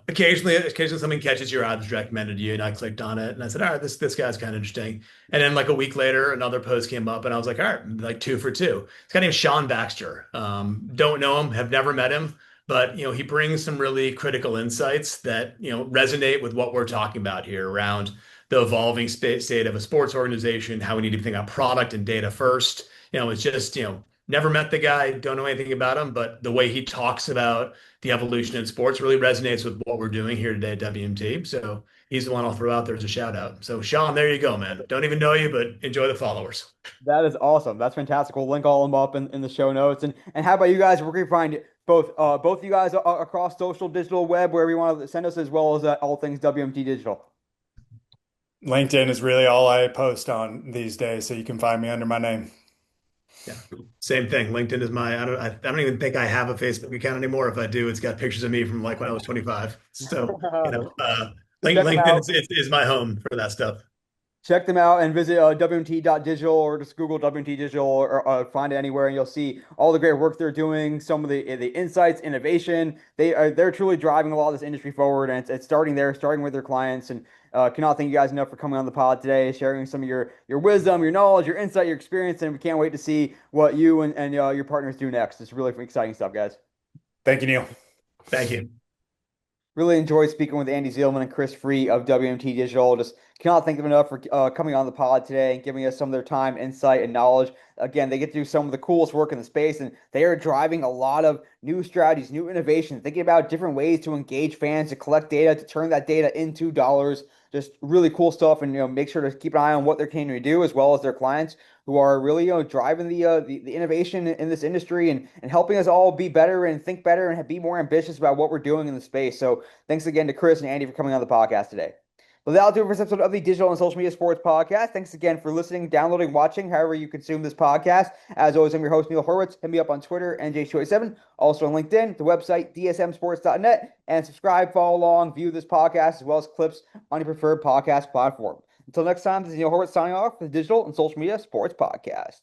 occasionally something catches your eye that's recommended to you and I clicked on it and I said, all right, this guy's kind of interesting. And then like a week later, another post came up and I was like, all right, like two for two. This guy named Sean Baxter. Don't know him, have never met him. But he brings some really critical insights that resonate with what we're talking about here around the evolving state of a sports organization, how we need to think about product and data first. It's just never met the guy, don't know anything about him, but the way he talks about the evolution in sports really resonates with what we're doing here today at WMT. So he's the one I'll throw out there as a shout out. So Sean, there you go, man. Don't even know you, but enjoy the followers. That is awesome. That's fantastic. We'll link all of them up in the show notes. And how about you guys? Where can you find both of you guys across social, digital, web, wherever you want to send us, as well as all things WMT Digital? LinkedIn is really all I post on these days, so you can find me under my name. Yeah, same thing. LinkedIn is I don't even think I have a Facebook account anymore. If I do, it's got pictures of me from like when I was 25. So, LinkedIn is my home for that stuff. Check them out and visit WMT.digital or just Google WMT Digital or find it anywhere and you'll see all the great work they're doing, some of the insights, innovation. They're truly driving a lot of this industry forward and it's starting with their clients. And cannot thank you guys enough for coming on the pod today, sharing some of your wisdom, your knowledge, your insight, your experience, and we can't wait to see what you and your partners do next. It's really exciting stuff, guys. Thank you, Neil. Thank you. Really enjoyed speaking with Andy Zeilman and Chris Freet of WMT Digital. Just cannot thank them enough for coming on the pod today and giving us some of their time, insight, and knowledge. Again, they get to do some of the coolest work in the space, and they are driving a lot of new strategies, new innovations, thinking about different ways to engage fans, to collect data, to turn that data into dollars. Just really cool stuff, and make sure to keep an eye on what they're continuing to do, as well as their clients who are really driving the innovation in this industry and helping us all be better and think better and be more ambitious about what we're doing in the space. So thanks again to Chris and Andy for coming on the podcast today. Well, that'll do it for this episode of the Digital and Social Media Sports Podcast. Thanks again for listening, downloading, watching, however you consume this podcast. As always, I'm your host, Neil Horwitz. Hit me up on Twitter, NJ287, also on LinkedIn, the website, dsmsports.net, and subscribe, follow along, view this podcast, as well as clips on your preferred podcast platform. Until next time, this is Neil Horwitz signing off for the Digital and Social Media Sports Podcast.